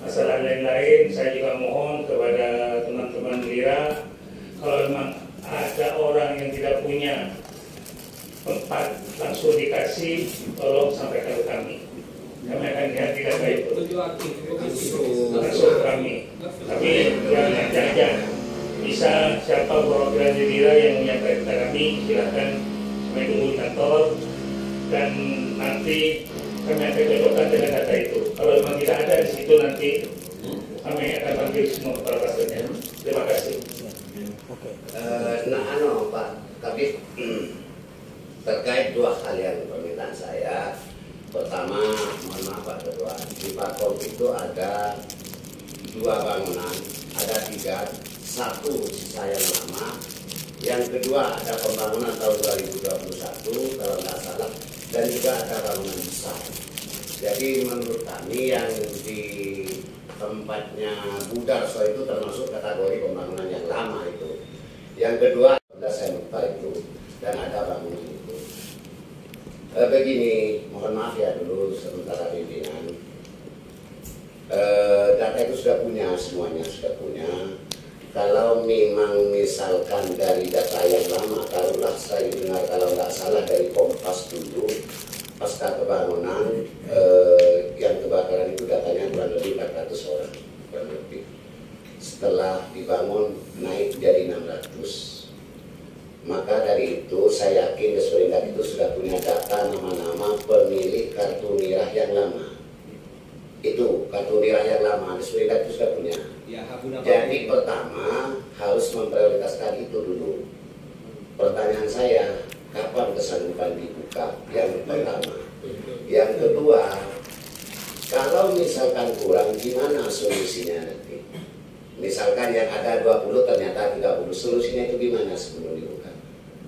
Masalah lain-lain saya juga mohon kepada teman-teman Lira, kalau memang ada orang yang tidak punya tempat langsung dikasih, tolong sampaikan ke kami. Kami akan lihat di data itu langsung ke kami. Tapi jangan bisa siapa perwakilan Lira yang menyampaikan kepada kami, silakan sampai tunggu di kantor. Dan nanti kami akan cocokkan dengan data itu. Kalau memang tidak ada di situ nanti kami akan panggil semua para pasarnya. Terima kasih. Pak Kabit, terkait dua hal yang permintaan saya. Pertama, mohon maaf Pak Ketua, di Pakong itu ada 2 bangunan, ada 3, 1 sisa yang lama, yang kedua ada pembangunan tahun 2021 kalau nggak salah, dan juga ada bangunan besar. Jadi menurut kami yang di tempatnya Budarso itu termasuk kategori pembangunan yang lama itu. Yang kedua ada Sempa itu dan ada bangunan itu. Begini, mohon maaf ya dulu sementara pimpinan. Data itu sudah punya, semuanya sudah punya. Kalau memang misalkan dari data yang lama, taruhlah saya dengar kalau nggak salah dari Kompas dulu, pasca kebangunan yang kebakaran itu datanya kurang lebih 400 orang, kurang lebih. setelah dibangun naik jadi 600. Maka dari itu saya yakin Disperindak itu sudah punya data nama-nama pemilik kartu nirah yang lama. Itu kartu nirah yang lama Disperindak itu sudah punya. Jadi pertama harus memprioritaskan itu dulu. Pertanyaan saya, kapan kesanggupan dibuka? Yang pertama. Yang kedua, kalau misalkan kurang, gimana solusinya nanti? Misalkan yang ada 20 ternyata 30, solusinya itu gimana sebelum dibuka?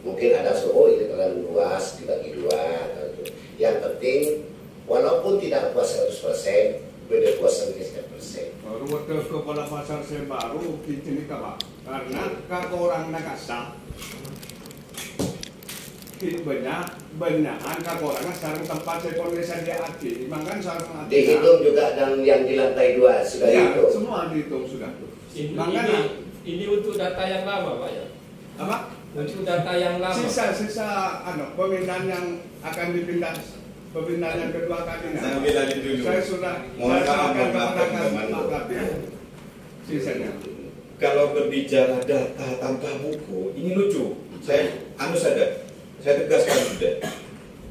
Mungkin ada ini terlalu luas, dibagi dua. Yang penting, walaupun tidak puas 100%, beda puas 100%. Baru waktu kepala pasar saya baru ini Pak, karena kalau orang nakasa banyakan kalau orang sekarang tempat saya kondisi dia aki, makan sarang aki. Dihitung juga dan yang di lantai 2 sudah ya, dihitung. semua dihitung sudah. Ini untuk data yang lama Pak ya? Apa? Untuk data yang lama. Sisa pemindahan yang akan dipindah. Pemindahan yang kedua kalinya. Saya bilangin dulu. Saya sudah Mohon maaf, kepada sisanya. Kalau berbicara data tanpa buku, ini lucu. Saya tegaskan sudah.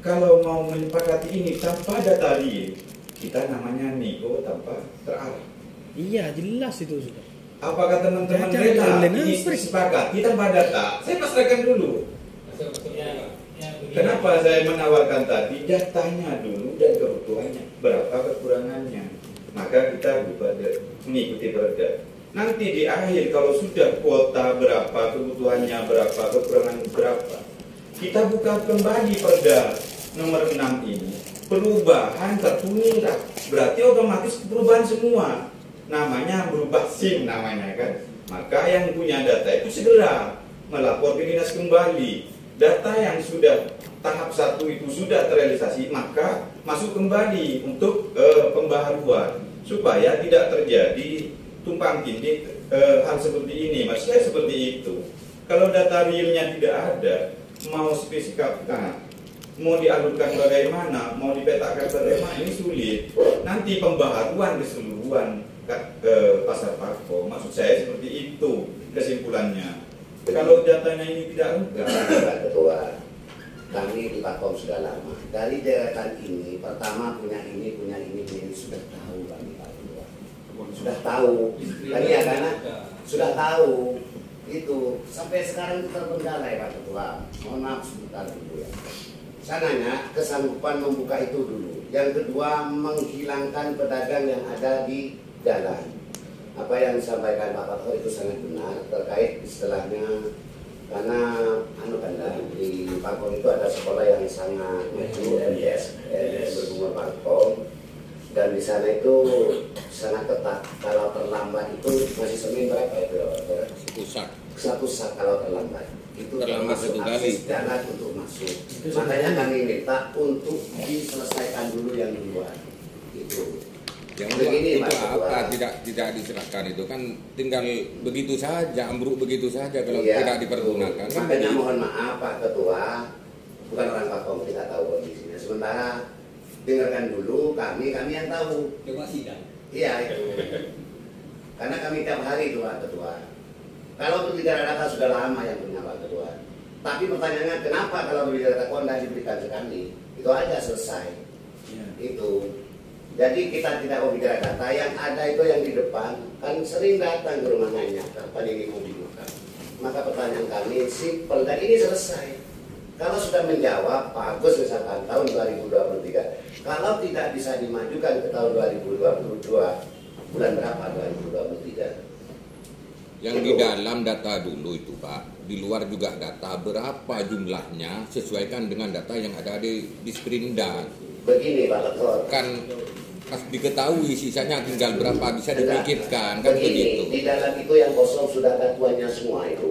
Kalau mau menyepakati ini tanpa data real, kita namanya nego tanpa terarah. Iya, jelas itu sudah. Apakah teman-teman rela ini sepakat? Kita tanpa data. Saya pasrahkan dulu. Kenapa saya menawarkan tadi datanya dulu dan kebutuhannya, berapa kekurangannya, maka kita mengikuti perda. Nanti di akhir kalau sudah kuota berapa, kebutuhannya berapa, kekurangan berapa, kita buka kembali perda nomor 6 ini, perubahan kartu nirah, berarti otomatis perubahan semua, namanya berubah SIM namanya kan, maka yang punya data itu segera melapor ke dinas kembali. Data yang sudah tahap 1 itu sudah terrealisasi, maka masuk kembali untuk pembaharuan supaya tidak terjadi tumpang tindih hal seperti ini. Maksudnya seperti itu. Kalau data realnya tidak ada, mau spesifikasikan, mau dialurkan bagaimana, mau dipetakan bagaimana, ini sulit. Nanti pembaharuan keseluruhan pasar Pakom, maksud saya seperti itu kesimpulannya. Kalau datanya ini tidak Pak Ketua, kami di Pakom sudah lama. Dari deretan ini, pertama punya ini sudah tahu kami Pak Ketua. Sudah tahu. Tadi ya karena sudah tahu itu sampai sekarang terbengkalai Pak Ketua. Mohon maaf sebentar dulu ya. Saya nanya kesanggupan membuka itu dulu. Yang kedua menghilangkan pedagang yang ada di jalan. Apa yang disampaikan Pak Faktor itu sangat benar terkait istilahnya, karena di Pakom itu ada sekolah yang sangat maju, MTS berhubungan Pakom, dan di sana itu sangat ketat. Kalau terlambat itu masih Senin berapa itu? Satu sak kalau terlambat itu terlambat termasuk akses jalan untuk masuk. Makanya kami minta untuk diselesaikan dulu yang di luar itu. Yang begini itu apa tidak diserahkan itu kan tinggal begitu saja, ambruk begitu saja kalau tidak dipergunakan. Makanya mohon maaf Pak Ketua, bukan orang Pakom, tidak tahu kondisinya. Sementara dengarkan dulu kami yang tahu. Iya itu. Karena kami tiap hari itu Pak Ketua. Kalau berbicara data sudah lama yang punya Pak Ketua. Tapi pertanyaannya kenapa kalau berbicara data tidak diberikan sekali? Itu aja selesai. Itu. Jadi kita tidak mau bicara data, yang ada itu yang di depan, kan sering datang ke rumah nanya, kapan ini mau dibuka. Maka pertanyaan kami simpel, dan ini selesai. Kalau sudah menjawab, bagus misalkan tahun 2023. Kalau tidak bisa dimajukan ke tahun 2022, bulan berapa 2023? Yang di dalam data dulu itu Pak, di luar juga data berapa jumlahnya sesuaikan dengan data yang ada di Disperindak. Begini Pak Ketua. Kan pas diketahui sisanya tinggal berapa bisa dipikirkan kan begitu. Di dalam itu yang kosong sudah ada tuannya semua itu.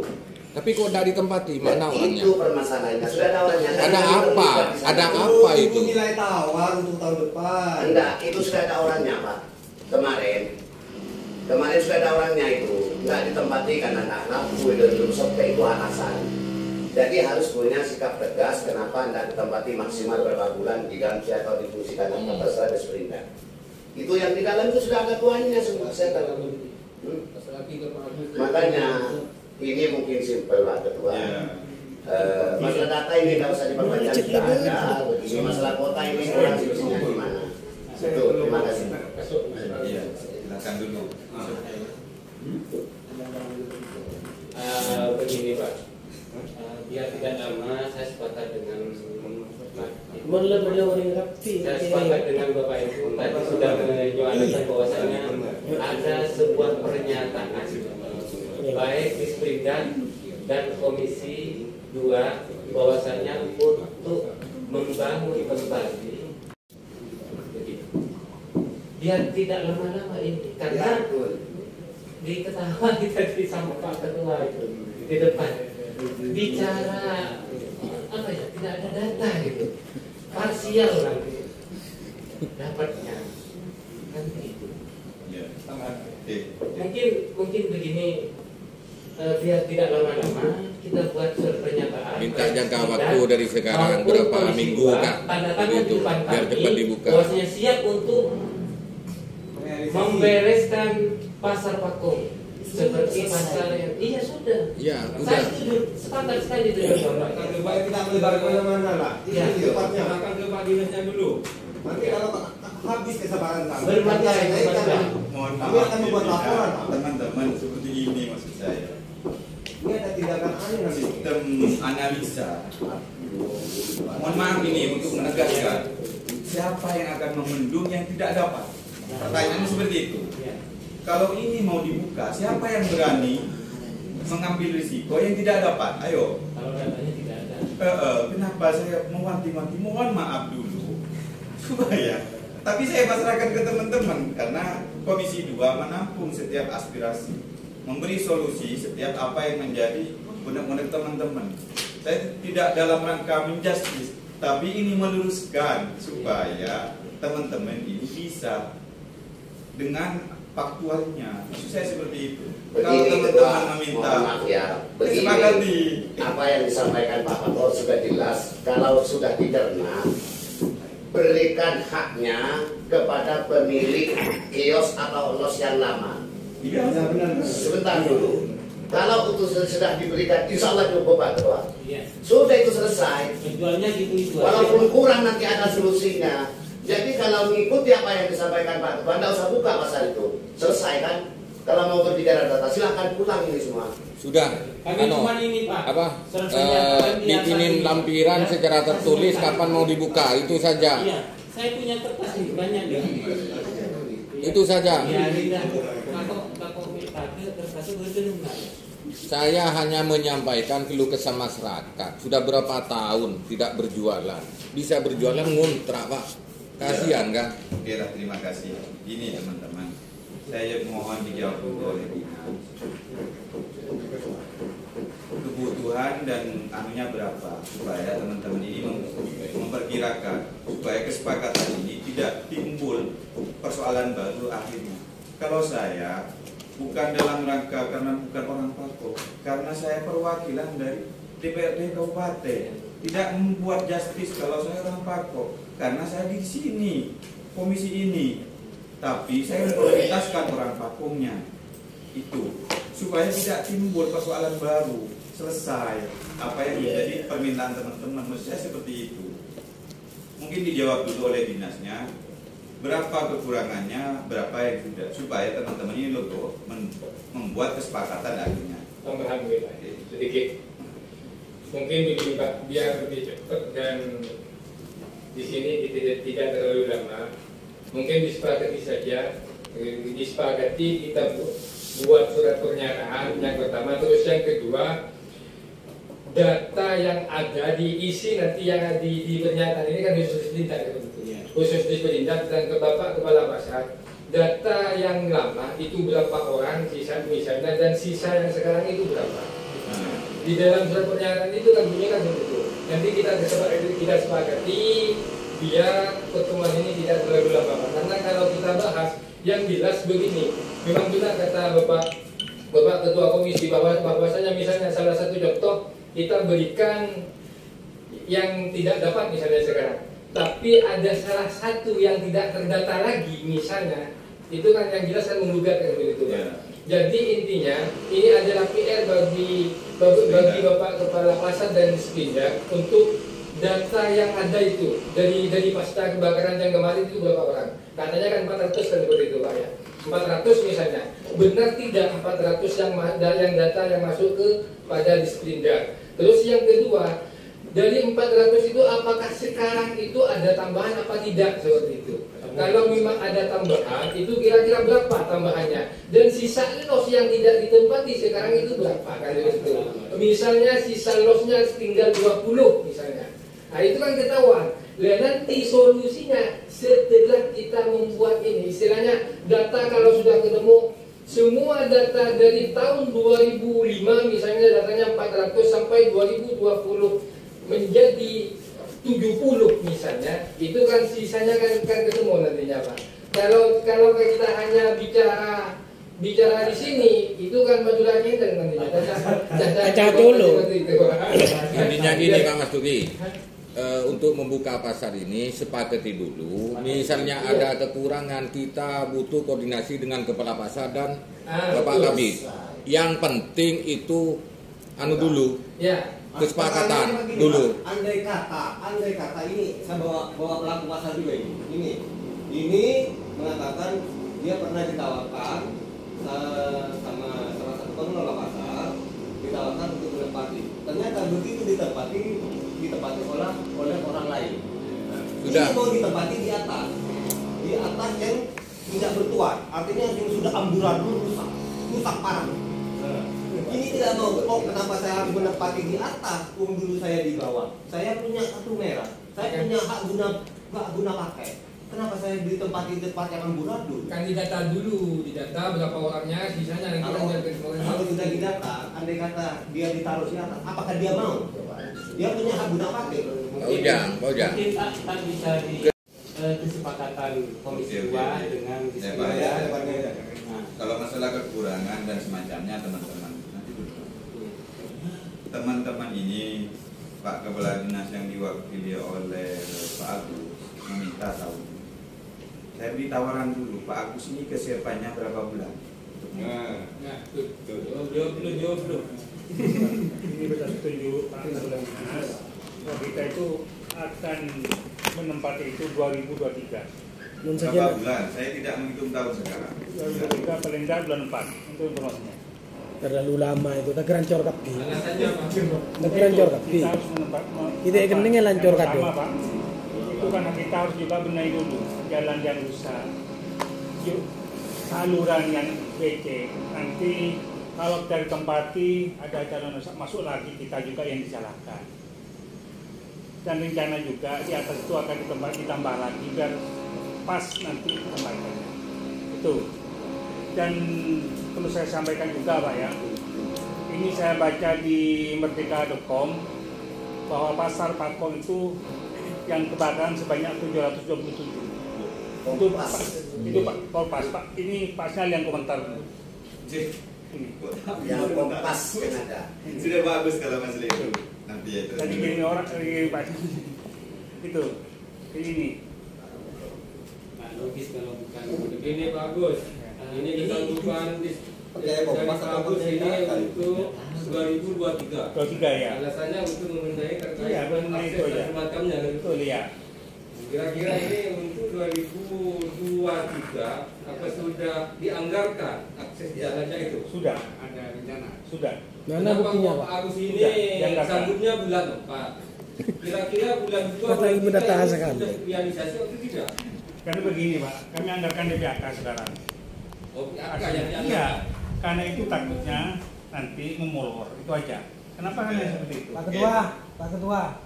Tapi kok tidak ditempati, mana orangnya? Itu permasalahannya, sudah ada orangnya. Ada apa? Ada apa itu? Nilai tawar untuk tahun depan. Enggak, itu sudah ada orangnya Pak. Kemarin sudah ada orangnya itu. Enggak ditempati karena enggak lampu dan belum sampai itu alasan. Jadi harus punya sikap tegas kenapa tidak ditempati maksimal berapa bulan diganti atau difungsikan apa terserah Disperindak. Itu yang di dalam itu sudah ada tuannya semua. Saya tahu. Makanya ini mungkin simpel Pak Ketua. Masalah data ini tidak usah diperpanjang, sudah ada. Begini masalah kota ini kurang solusinya gimana? Itu, terima kasih. Iya, silakan dulu. Begini Pak, biar tidak lama saya sepakat dengan saya sepakat dengan Bapak Ibu tadi sudah menjelaskan bahwasanya ada sebuah pernyataan baik Disperindak dan Komisi 2 bahwasanya untuk membangun kembali biar tidak lama-lama ini karena diketahui tadi sama Pak Ketua itu di depan bicara apa ya, tidak ada data gitu, parsial nanti dapatnya kan gitu. Mungkin begini, biar tidak lama-lama kita buat surat pernyataan. Minta jangka waktu dari sekarang berapa minggu Kak? Begitu biar cepat dibuka. Bahwasanya siap untuk membereskan pasar Pakung seperti pasar yang sudah. Ya, Saya setuju, sepakat sekali dengan Bapak. Supaya kita melebar kemana-mana lah. Ya. Tepatnya. Akan ke Pak Dinasnya dulu. Nanti kalau habis kesabaran kami, Berbagai. Mohon kami akan membuat laporan Pak. teman-teman, seperti ini maksud saya. Ini ada tindakan aneh nanti. Sistem analisa. Mohon maaf ini untuk menegaskan siapa yang akan memendung yang tidak dapat. Pertanyaannya seperti itu. Kalau ini mau dibuka, siapa yang berani mengambil risiko yang tidak dapat? Ayo. Kalau datanya tidak ada. Kenapa saya mewanti-wanti? Mohon maaf dulu supaya. Tapi saya pasrahkan ke teman-teman karena Komisi 2 menampung setiap aspirasi, memberi solusi setiap apa yang menjadi benar-benar teman-teman. Saya tidak dalam rangka menjustice, tapi ini meluruskan supaya teman-teman ini bisa dengan faktualnya. Maksud saya seperti itu. Kalau teman-teman meminta, maaf ya, begini, apa yang disampaikan Pak Kapol sudah jelas. Kalau sudah dicerna, berikan haknya kepada pemilik kios atau los yang lama. Iya, benar. Sebentar dulu. Kalau itu sudah diberikan, insya Allah cukup Pak Ketua. Iya. Sudah itu selesai. Tujuannya gitu. Walaupun kurang nanti ada solusinya. Jadi kalau mengikuti apa yang disampaikan Pak Ketua, tidak usah buka pasar itu. Selesai kan? Kalau mau berbicara data, silahkan pulang ini semua. Sudah. Cuma ini Pak. Apa? Bikinin lampiran secara tertulis kapan mau dibuka, itu saja. Iya. Saya punya kertas ini banyak ya. Itu saja. Ya, Saya hanya menyampaikan keluh kesah masyarakat. Sudah berapa tahun tidak berjualan. Bisa berjualan ngontrak Pak. Kasihan kan? Oke lah, terima kasih. Ini teman-teman, saya mohon dijawab dulu oleh dinas. Kebutuhan dan anunya berapa supaya teman-teman ini memperkirakan supaya kesepakatan ini tidak timbul persoalan baru akhirnya. Kalau saya bukan dalam rangka karena bukan orang Pako, karena saya perwakilan dari DPRD Kabupaten, tidak membuat justice kalau saya orang Pako, karena saya di sini komisi ini, tapi saya memprioritaskan orang Pakonya itu supaya tidak timbul persoalan baru. Selesai apa yang menjadi permintaan teman-teman, maksud saya seperti itu. Mungkin dijawab dulu oleh dinasnya berapa kekurangannya, berapa yang sudah, supaya teman-teman ini logo membuat kesepakatan akhirnya. Tambahan sedikit. Mungkin begini Pak, biar lebih cepat dan di sini tidak terlalu lama. Mungkin disepakati saja, disepakati kita buat surat pernyataan yang pertama, terus yang kedua data yang ada diisi nanti yang di pernyataan ini kan khusus Disperindak sebetulnya. Khusus Disperindak dan ke Bapak Kepala Pasar. Data yang lama itu berapa orang sisa misalnya dan sisa yang sekarang itu berapa. Di dalam surat pernyataan itu kan bunyikan begitu. Nanti kita sepakati biar pertemuan ini tidak terlalu lama. Karena kalau kita bahas yang jelas begini, memang benar kata Bapak Ketua Komisi bahwasanya misalnya salah satu contoh kita berikan yang tidak dapat misalnya sekarang, tapi ada salah satu yang tidak terdata lagi misalnya, itu kan yang jelas kan menggugat kan begitu. Jadi intinya ini adalah PR bagi Bapak Kepala Pasar dan Dispindak untuk data yang ada itu dari pasca kebakaran yang kemarin itu berapa orang? Katanya kan 400 kan seperti itu Pak ya. 400 misalnya. Benar tidak 400 yang data yang masuk ke pada Dispindak. Terus yang kedua, dari 400 itu apakah sekarang itu ada tambahan apa tidak seperti itu? Kalau memang ada tambahan, itu kira-kira berapa tambahannya? Dan sisa los yang tidak ditempati sekarang itu berapa? Kalau itu, misalnya sisa losnya tinggal 20 misalnya. Nah itu kan ketahuan. Dan nanti solusinya setelah kita membuat ini, istilahnya data kalau sudah ketemu semua data dari tahun 2005 misalnya datanya 400 sampai 2020 menjadi 70 misalnya, itu kan sisanya kan ketemu nantinya Pak. Kalau kita hanya bicara di sini, itu kan maju lagi dan nantinya. Kacau dulu. Intinya gini Pak Mas Duki, untuk membuka pasar ini sepakati dulu. Misalnya ada kekurangan, kita butuh koordinasi dengan Kepala Pasar dan Bapak Kabid. Yang penting itu dulu. Ya. Kesepakatan dulu. Andai kata ini saya bawa pelaku pasar juga ini. Ini mengatakan dia pernah ditawarkan sama salah satu pengelola pasar, ditawarkan untuk menempati. Ternyata begitu ditempati oleh orang lain. Sudah. Ini mau ditempati di atas yang tidak bertuan, artinya yang sudah amburadul rusak parah. Ini tidak mau. Oh, kenapa saya harus menempati di atas? Dulu saya di bawah. Saya punya kartu merah. Saya punya hak guna pakai. Kenapa saya ditempati di tempat yang amburadul? Kan didata dulu, didata berapa orangnya, sisanya nanti kalau sudah didata, andai kata dia ditaruh di atas, apakah dia mau? Dia punya hak guna pakai. Mungkin tak bisa di kesepakatan Komisi 2 dengan Dispindak. Kalau masalah kekurangan dan semacamnya teman-teman ini Pak Kepala Dinas yang diwakili oleh Pak Agus meminta tahu. Saya beri tawaran dulu, Pak Agus ini kesiapannya berapa bulan? Belum. Ini betul setuju Pak Kepala Dinas. Kita itu akan menempati itu 2023. Berapa bulan? Saya tidak menghitung tahun sekarang. 2023 paling tidak bulan 4 untuk informasinya. Terlalu lama itu, tak rancor kapi. Tak Kita rancor kapi. Itu keningnya lancor kado. Itu karena kita harus juga benahi dulu jalan yang rusak, saluran yang becek. Nanti kalau dari tempati ada jalan rusak masuk lagi, kita juga yang disalahkan. Dan rencana juga di atas itu akan ditambah lagi biar pas nanti tempatnya. Itu. Dan perlu saya sampaikan juga Pak ya, ini saya baca di merdeka.com bahwa pasar Pakong itu yang kebakaran sebanyak 727. Itu Pak Polpas, Pak. Ini pasnya yang komentar. Ini. Ya Kompas kan ada. Sudah bagus kalau Mas Leo. Nanti ya itu. Tadi gini orang Pak. Itu. Ini. Logis kalau bukan begini Pak Agus. Ini kita bukan Kompas ini untuk 2023. 23 ya. Alasannya untuk mengenai terkait itu akses ya. dan semacamnya. Betul ya. Kira-kira ini untuk 2023 apa sudah dianggarkan akses jalannya itu? Sudah. Ada rencana. Sudah. Mana buktinya Pak Pak? Agus ini Sudah. sanggupnya bulan 4. Kira-kira bulan 2 Kata ibu data sekali. sudah realisasi atau tidak? Karena begini Pak, kami anggarkan DPAK sekarang. Oh, PHK yang dianggarkan. Iya, karena itu takutnya nanti memolor, itu aja. Kenapa hanya seperti itu? Pak Ketua.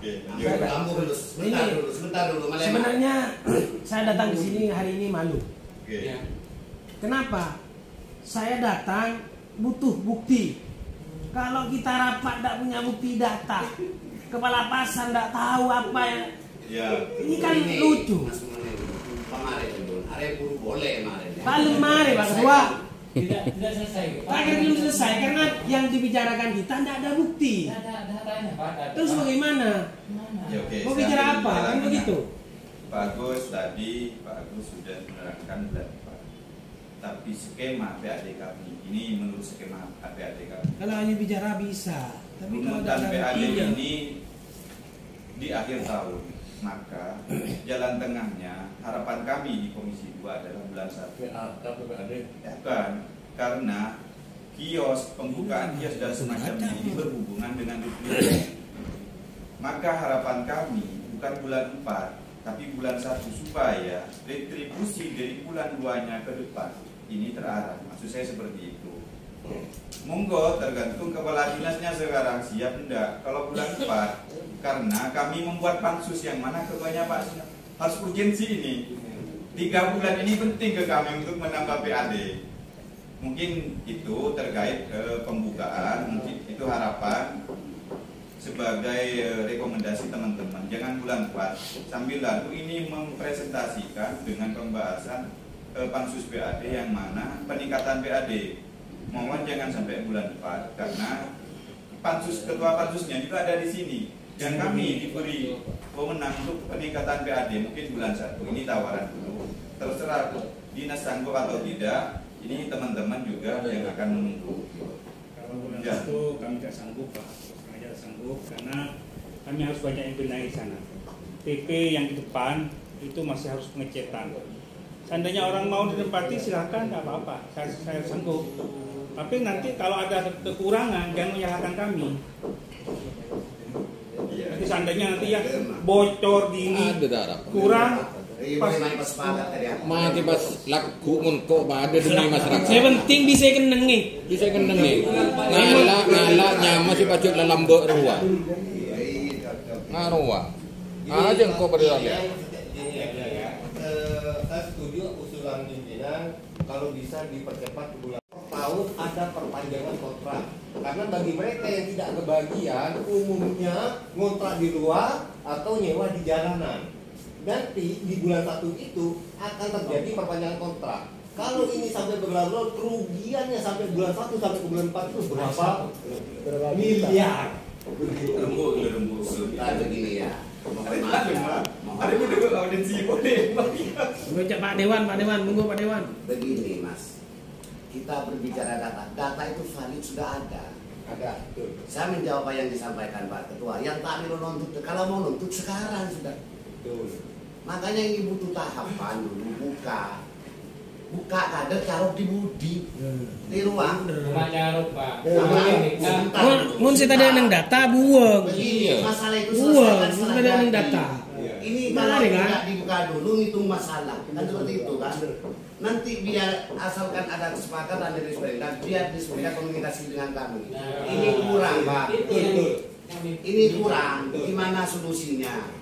Sebentar dulu. Sebenarnya saya datang ke sini hari ini malu. Oke. Kenapa? Saya datang butuh bukti. Kalau kita rapat tidak punya bukti data, kepala pasar tidak tahu apa yang. Ya. Ini kan lucu. Paling mari Pak Ketua. Tidak selesai. Akan belum selesai karena yang dibicarakan kita tidak ada bukti. Ada datanya Pak. Terus bagaimana? Ya, oke. Mau bicara apa? Kan begitu. Pak Agus tadi Pak Agus sudah menerangkan bulan 4. tapi skema PAD kami ini menurut skema PAD kami. Kalau hanya bicara bisa, tapi kalau Runutan ada PAD buktinya, ini di akhir tahun, maka jalan tengahnya harapan kami di Komisi 2 adalah bulan 1. Ya kan, karena kios, pembukaan kios dan semacamnya ini berhubungan dengan duplikasi. Maka harapan kami bukan bulan 4, tapi bulan 1 supaya retribusi dari bulan 2-nya ke depan ini terarah. Maksud saya seperti itu. Monggo tergantung kepala dinasnya sekarang siap enggak. Kalau bulan 4, karena kami membuat pansus yang mana ketuanya Pak harus urgensi ini. 3 bulan ini penting ke kami untuk menambah PAD. Mungkin itu terkait pembukaan, mungkin itu harapan sebagai rekomendasi teman-teman. Jangan bulan 4 sambil lalu ini mempresentasikan dengan pembahasan pansus PAD yang mana peningkatan PAD. Mohon jangan sampai bulan 4 karena pansus, ketua pansusnya juga ada di sini dan kami diberi wewenang untuk peningkatan PAD mungkin bulan 1. Ini tawaran dulu. Terserah dinas sanggup atau tidak. Ini teman-teman juga yang akan menunggu. Kalau bulan 1 kami tidak sanggup Pak. Sanggup karena kami harus banyak yang benahi sana. PP yang di depan itu masih harus pengecetan. Seandainya orang mau ditempati silahkan, tidak apa-apa. Saya sanggup. Tapi nanti kalau ada kekurangan jangan menyalahkan kami. Nanti seandainya nanti ya bocor gini kurang. Mati pas laku untuk ada demi masyarakat. saya penting bisa kenengi. Bisa kenengi. Ngala nyama si pacuk dalam berua. Ngaruwa. Aja engkau berdalil. Saya setuju usulan pimpinan kalau bisa dipercepat bulan tahun ada perpanjangan kontrak. Karena bagi mereka yang tidak kebagian umumnya ngontrak di luar atau nyewa di jalanan. Nanti di bulan 1 itu akan terjadi perpanjangan kontrak. Kalau ini sampai berlarut, kerugiannya sampai bulan 1 sampai ke bulan 4 itu berapa miliar? Rembu. Begini ya. Ada juga audiensi boleh. Pak Dewan, monggo Pak Dewan. Begini Mas, kita berbicara data. Data itu valid sudah ada. Ada. Saya menjawab apa yang disampaikan Pak Ketua. Yang tadi lo nuntut, kalau mau nuntut sekarang sudah. Betul. Makanya ini butuh tahapan dulu, buka kader taruh di budi di ruang. Pak. Mun saya tadi nang data buang. Begini, masalah itu Buang, selesaikan tadi nang data. Ini kalau tidak dibuka dulu ngitung masalah kan seperti itu kan. Nanti biar asalkan ada kesepakatan dari Disperindak, biar Disperindak komunikasi dengan kami. Ini kurang Pak. Ini kurang. Gimana solusinya?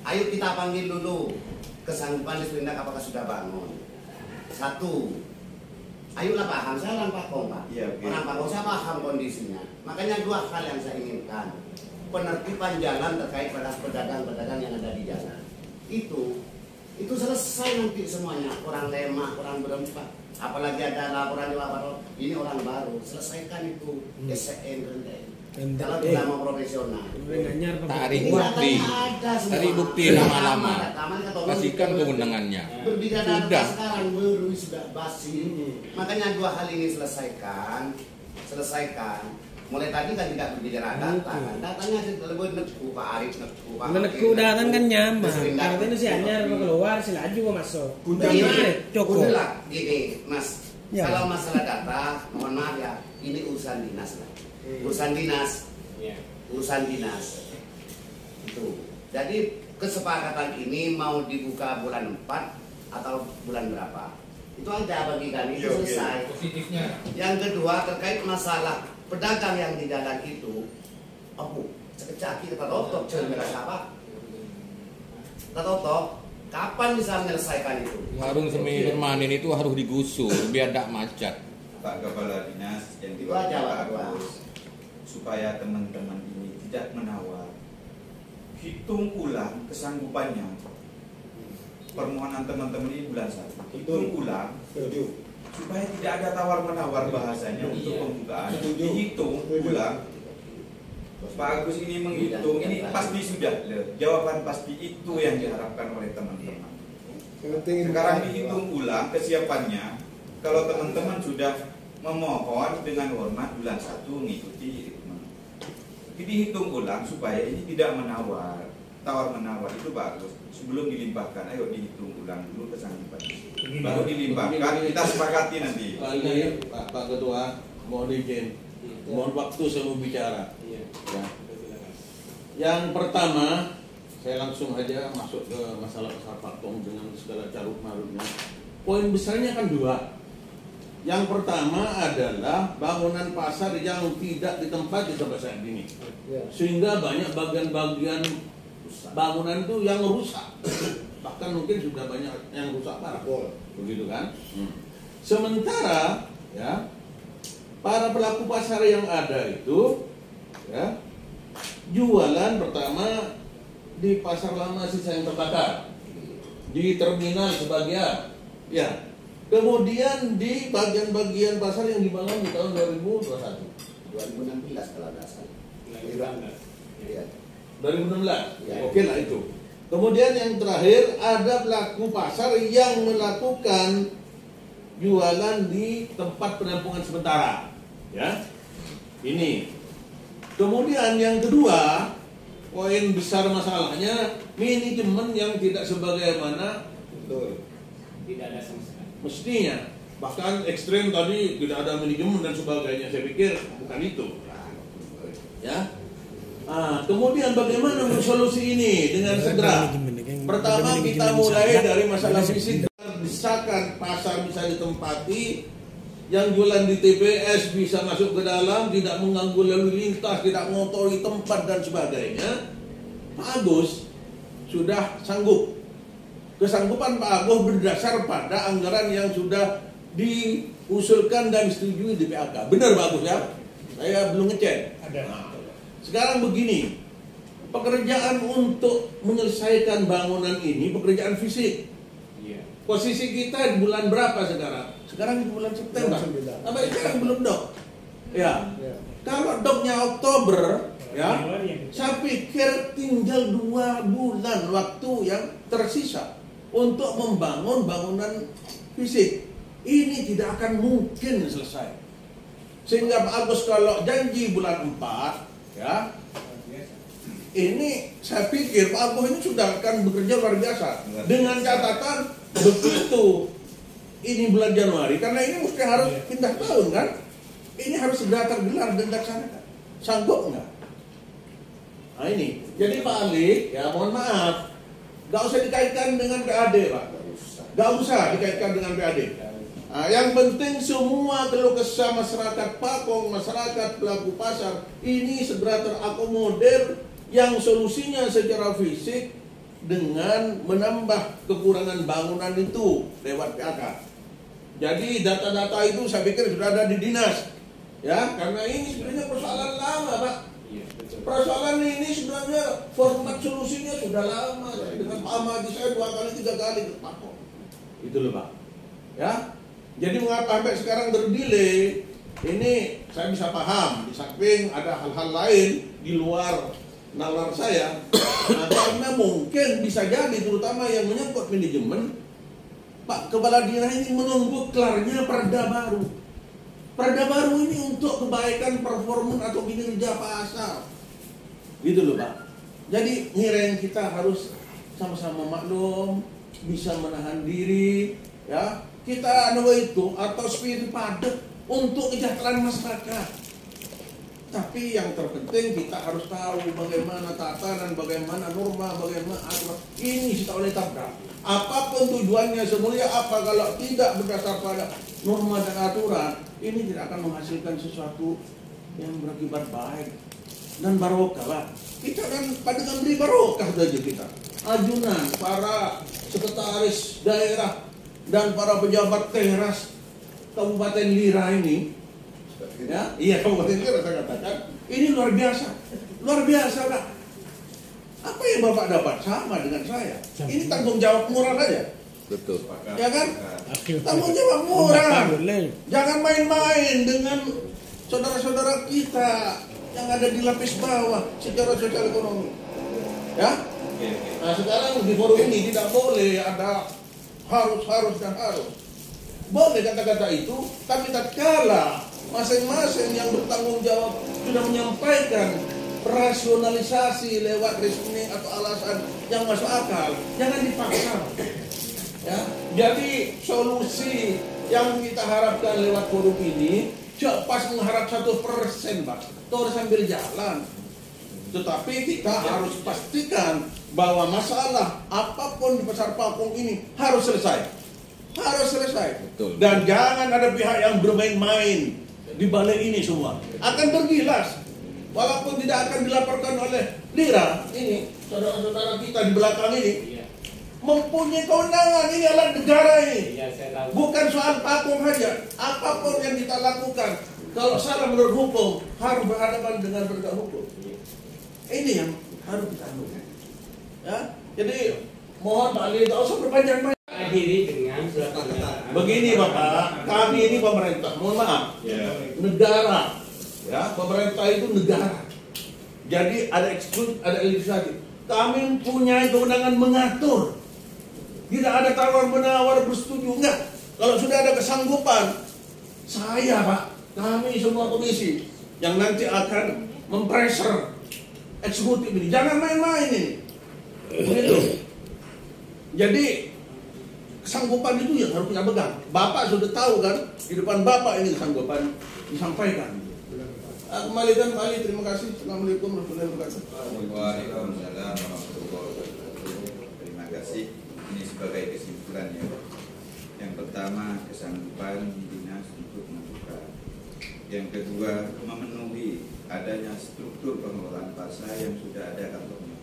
Ayo kita panggil dulu kesanggupan Disperindak apakah sudah bangun. 1, ayolah paham, saya orang Pakong Pak. Orang Pakong saya paham kondisinya. Makanya 2 hal yang saya inginkan. Penertiban jalan terkait pada pedagang-pedagang yang ada di jalan. Itu selesai nanti semuanya. Orang lemah, orang berempat. Apalagi ada laporan di lapor, ini orang baru. Selesaikan itu. SN rendah. Kalau tidak mau profesional. Tarik bukti lama-lama. Kasihkan kewenangannya. Berbicara sekarang baru sudah basi. Makanya 2 hal ini selesaikan. Mulai tadi kan tidak berbicara data. Datanya lebih neku Pak Arif, Neku datan kan nyaman. Karena itu si anyar keluar si laju kok masuk. Cukup. Gini Mas. Kalau masalah data, mohon maaf ya, ini urusan dinas lah. Urusan dinas itu. Jadi kesepakatan ini mau dibuka bulan 4 atau bulan berapa? Itu aja bagi kami itu selesai. Positifnya. Yang kedua terkait masalah pedagang yang di jalan itu, sekecaki kita totok cerita siapa? Kita totok. Kapan bisa menyelesaikan itu? Warung semi permanen itu harus digusur biar tidak macet. Pak Kepala Dinas yang diwakilkan supaya teman-teman ini tidak menawar, hitung ulang kesanggupannya. Permohonan teman-teman ini bulan 1, hitung ulang supaya tidak ada tawar-menawar bahasanya untuk pembukaan. Dihitung ulang. Pak Agus ini menghitung, ini pasti sudah jawaban pasti itu yang diharapkan oleh teman-teman. Sekarang dihitung ulang kesiapannya. kalau teman-teman sudah memohon dengan hormat bulan 1 mengikuti ritme, dihitung ulang supaya ini tidak menawar, tawar-menawar itu bagus. Sebelum dilimpahkan, ayo dihitung ulang dulu kesanggupan, baru dilimpahkan, kita sepakati nanti. Pak Ketua, mohon izin, mohon waktu saya mau bicara. Ya. Yang pertama, saya langsung aja masuk ke masalah pasar patung dengan segala carut marutnya. Poin besarnya kan 2. Yang pertama adalah bangunan pasar yang tidak ditempati sampai saat ini, sehingga banyak bagian-bagian bangunan itu yang rusak, bahkan mungkin sudah banyak yang rusak parah, begitu kan? Sementara ya para pelaku pasar yang ada itu ya jualan pertama di pasar lama sisa yang terbakar, di terminal sebagian, ya. Kemudian di bagian-bagian pasar yang dibangun di tahun 2016 kalau nggak salah. 2016, ya. Oke lah itu. Kemudian yang terakhir ada pelaku pasar yang melakukan jualan di tempat penampungan sementara, ya. Ini. Kemudian yang kedua, poin besar masalahnya manajemen yang tidak sebagaimana tidak ada sama sekali. Mestinya, bahkan ekstrem tadi tidak ada manajemen dan sebagainya. Saya pikir bukan itu, ya. Kemudian bagaimana solusi ini dengan segera? Pertama kita mulai dari masalah fisik. Desakan pasar bisa ditempati, yang jualan di TPS bisa masuk ke dalam, tidak mengganggu lalu lintas, tidak mengotori tempat dan sebagainya. Pak Agus sudah sanggup. Kesanggupan Pak Agus berdasar pada anggaran yang sudah diusulkan dan disetujui di PAK. Benar Pak Agus ya? Saya belum ngecek. Sekarang begini, pekerjaan untuk menyelesaikan bangunan ini pekerjaan fisik. Posisi kita di bulan berapa sekarang? Sekarang di bulan September. Sampai sekarang belum dok. Ya. Kalau doknya Oktober, ya, saya pikir tinggal 2 bulan waktu yang tersisa untuk membangun bangunan fisik. Ini tidak akan mungkin selesai. Sehingga Pak Agus kalau janji bulan 4, ya, ini saya pikir Pak Agus ini sudah akan bekerja luar biasa. Dengan catatan begitu ini bulan Januari, karena ini mesti harus pindah tahun kan, ini harus segera tergelar dan dilaksanakan. Sanggup nggak? Nah ini, jadi Pak Ali, ya mohon maaf, nggak usah dikaitkan dengan PAD Pak, nggak usah dikaitkan dengan PAD. Nah, yang penting semua keluh kesah masyarakat Pakong, masyarakat pelaku pasar ini segera terakomodir, yang solusinya secara fisik dengan menambah kekurangan bangunan itu lewat PAK. Jadi data-data itu saya pikir sudah ada di dinas, ya, karena ini sebenarnya persoalan lama Pak. Persoalan ini sebenarnya format solusinya sudah lama. Dengan Pak Ahmadi saya 2 kali 3 kali ke Pakong. Itu loh Pak. Ya. Jadi mengapa sampai sekarang berdelay? Ini saya bisa paham. Di samping ada hal-hal lain di luar nalar saya. Nah, karena mungkin bisa jadi terutama yang menyangkut manajemen, Pak Kepala Dinas ini menunggu kelarnya perda baru. Perda baru ini untuk kebaikan performa atau kinerja pasar. Gitu loh Pak. Jadi ngirain kita harus sama-sama maklum, bisa menahan diri, ya. Kita itu atau spirit padat untuk kesejahteraan masyarakat. Tapi yang terpenting kita harus tahu bagaimana tatanan, bagaimana norma, bagaimana aturan. Ini kita oleh tabrak. Apapun tujuannya, semuanya apa, kalau tidak berdasar pada norma dan aturan, ini tidak akan menghasilkan sesuatu yang berakibat baik dan barokah lah. Kita kan pada beri barokah saja kita. Ajunan para sekretaris daerah dan para pejabat teras Kabupaten Lira ini, ya, iya Kabupaten Lira saya katakan, ini luar biasa Pak. Apa yang Bapak dapat sama dengan saya? Ini tanggung jawab moral aja. Betul. Ya kan? Tanggung jawab moral. Jangan main-main dengan saudara-saudara kita yang ada di lapis bawah secara sosial ekonomi. Ya? Nah sekarang di forum ini tidak boleh ada harus dan harus. Boleh kata-kata itu, tapi tatkala masing-masing yang bertanggung jawab sudah menyampaikan rasionalisasi lewat reasoning atau alasan yang masuk akal, jangan dipaksa. Ya, jadi solusi yang kita harapkan lewat forum ini tidak pas mengharap 100%, Pak. Itu harus sambil jalan. Tetapi kita harus pastikan bahwa masalah apapun di Pasar Pakung ini harus selesai. Harus selesai. Betul. Dan jangan ada pihak yang bermain-main di balik ini semua. Akan bergilas. Walaupun tidak akan dilaporkan oleh Lira, ini saudara-saudara kita di belakang ini mempunyai kewenangan, ini alat negara ini. Bukan soal Pakung saja. Apapun yang kita lakukan, kalau salah menurut hukum, harus berhadapan dengan penegak hukum. Ini yang harus kita lakukan. Ya, jadi mohon Pak Ali, tak usah berpanjang-panjang. Akhiri dengan surat pernyataan. Begini Bapak, kami ini pemerintah, mohon maaf, negara. Ya, pemerintah itu negara. Jadi ada eksekutif, ada legislatif. Kami punya kewenangan mengatur. Tidak ada tawar-menawar bersetuju, enggak. Kalau sudah ada kesanggupan, saya Pak, kami semua komisi yang nanti akan mempressure eksekutif ini. Jangan main-main ini. Begitu. Jadi kesanggupan itu yang harus kita pegang. Bapak sudah tahu kan, di depan Bapak ini kesanggupan disampaikan. Kembalikan Pak Ali, terima kasih. Assalamualaikum warahmatullahi wabarakatuh. Waalaikumsalam warahmatullahi wabarakatuh. Terima kasih. Ini sebagai kesimpulan ya. Yang pertama, kesanggupan dinas untuk membuka. Yang kedua, memenuhi adanya struktur pengelolaan pasar yang sudah ada kantornya.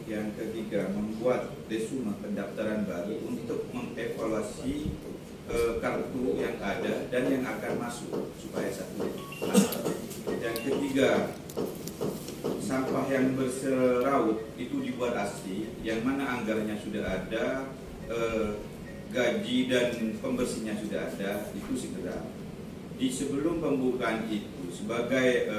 Yang ketiga, membuat resume pendaftaran baru untuk mengevaluasi kartu yang ada dan yang akan masuk supaya satu. Yang ketiga, sampah yang berseraut itu dibuat asli, yang mana anggarannya sudah ada, gaji dan pembersihnya sudah ada, itu segera. Di sebelum pembukaan itu sebagai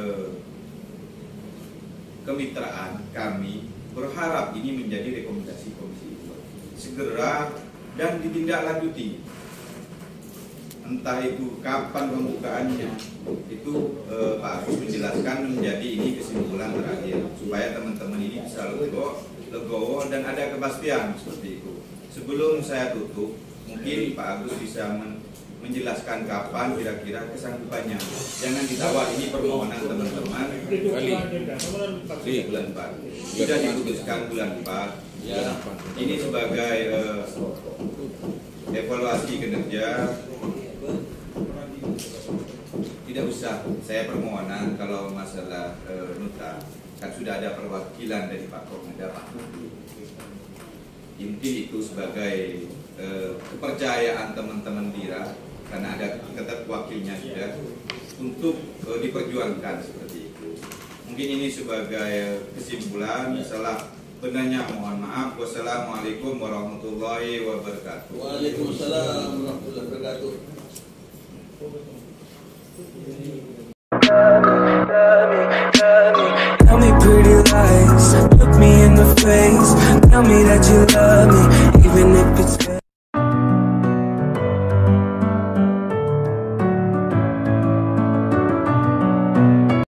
kemitraan kami berharap ini menjadi rekomendasi Komisi 2 segera dan ditindaklanjuti. Entah itu kapan pembukaannya, itu Pak Agus menjelaskan menjadi ini kesimpulan terakhir supaya teman-teman ini bisa legowo dan ada kepastian seperti itu. Sebelum saya tutup, mungkin Pak Agus bisa menjelaskan kapan kira-kira kesanggupannya. Jangan ditawar, ini permohonan teman-teman. Di bulan 4 sudah diputuskan bulan 4. Ini sebagai evaluasi kinerja. Tidak usah saya permohonan kalau masalah nota, kan sudah ada perwakilan dari Pak Kong, ada Pak Nudi. Mungkin itu sebagai kepercayaan teman-teman Lira, karena ada ketat wakilnya sudah untuk diperjuangkan seperti itu. Mungkin ini sebagai kesimpulan. Salah benarnya mohon maaf. Wassalamualaikum warahmatullahi wabarakatuh. Waalaikumsalam warahmatullahi wabarakatuh.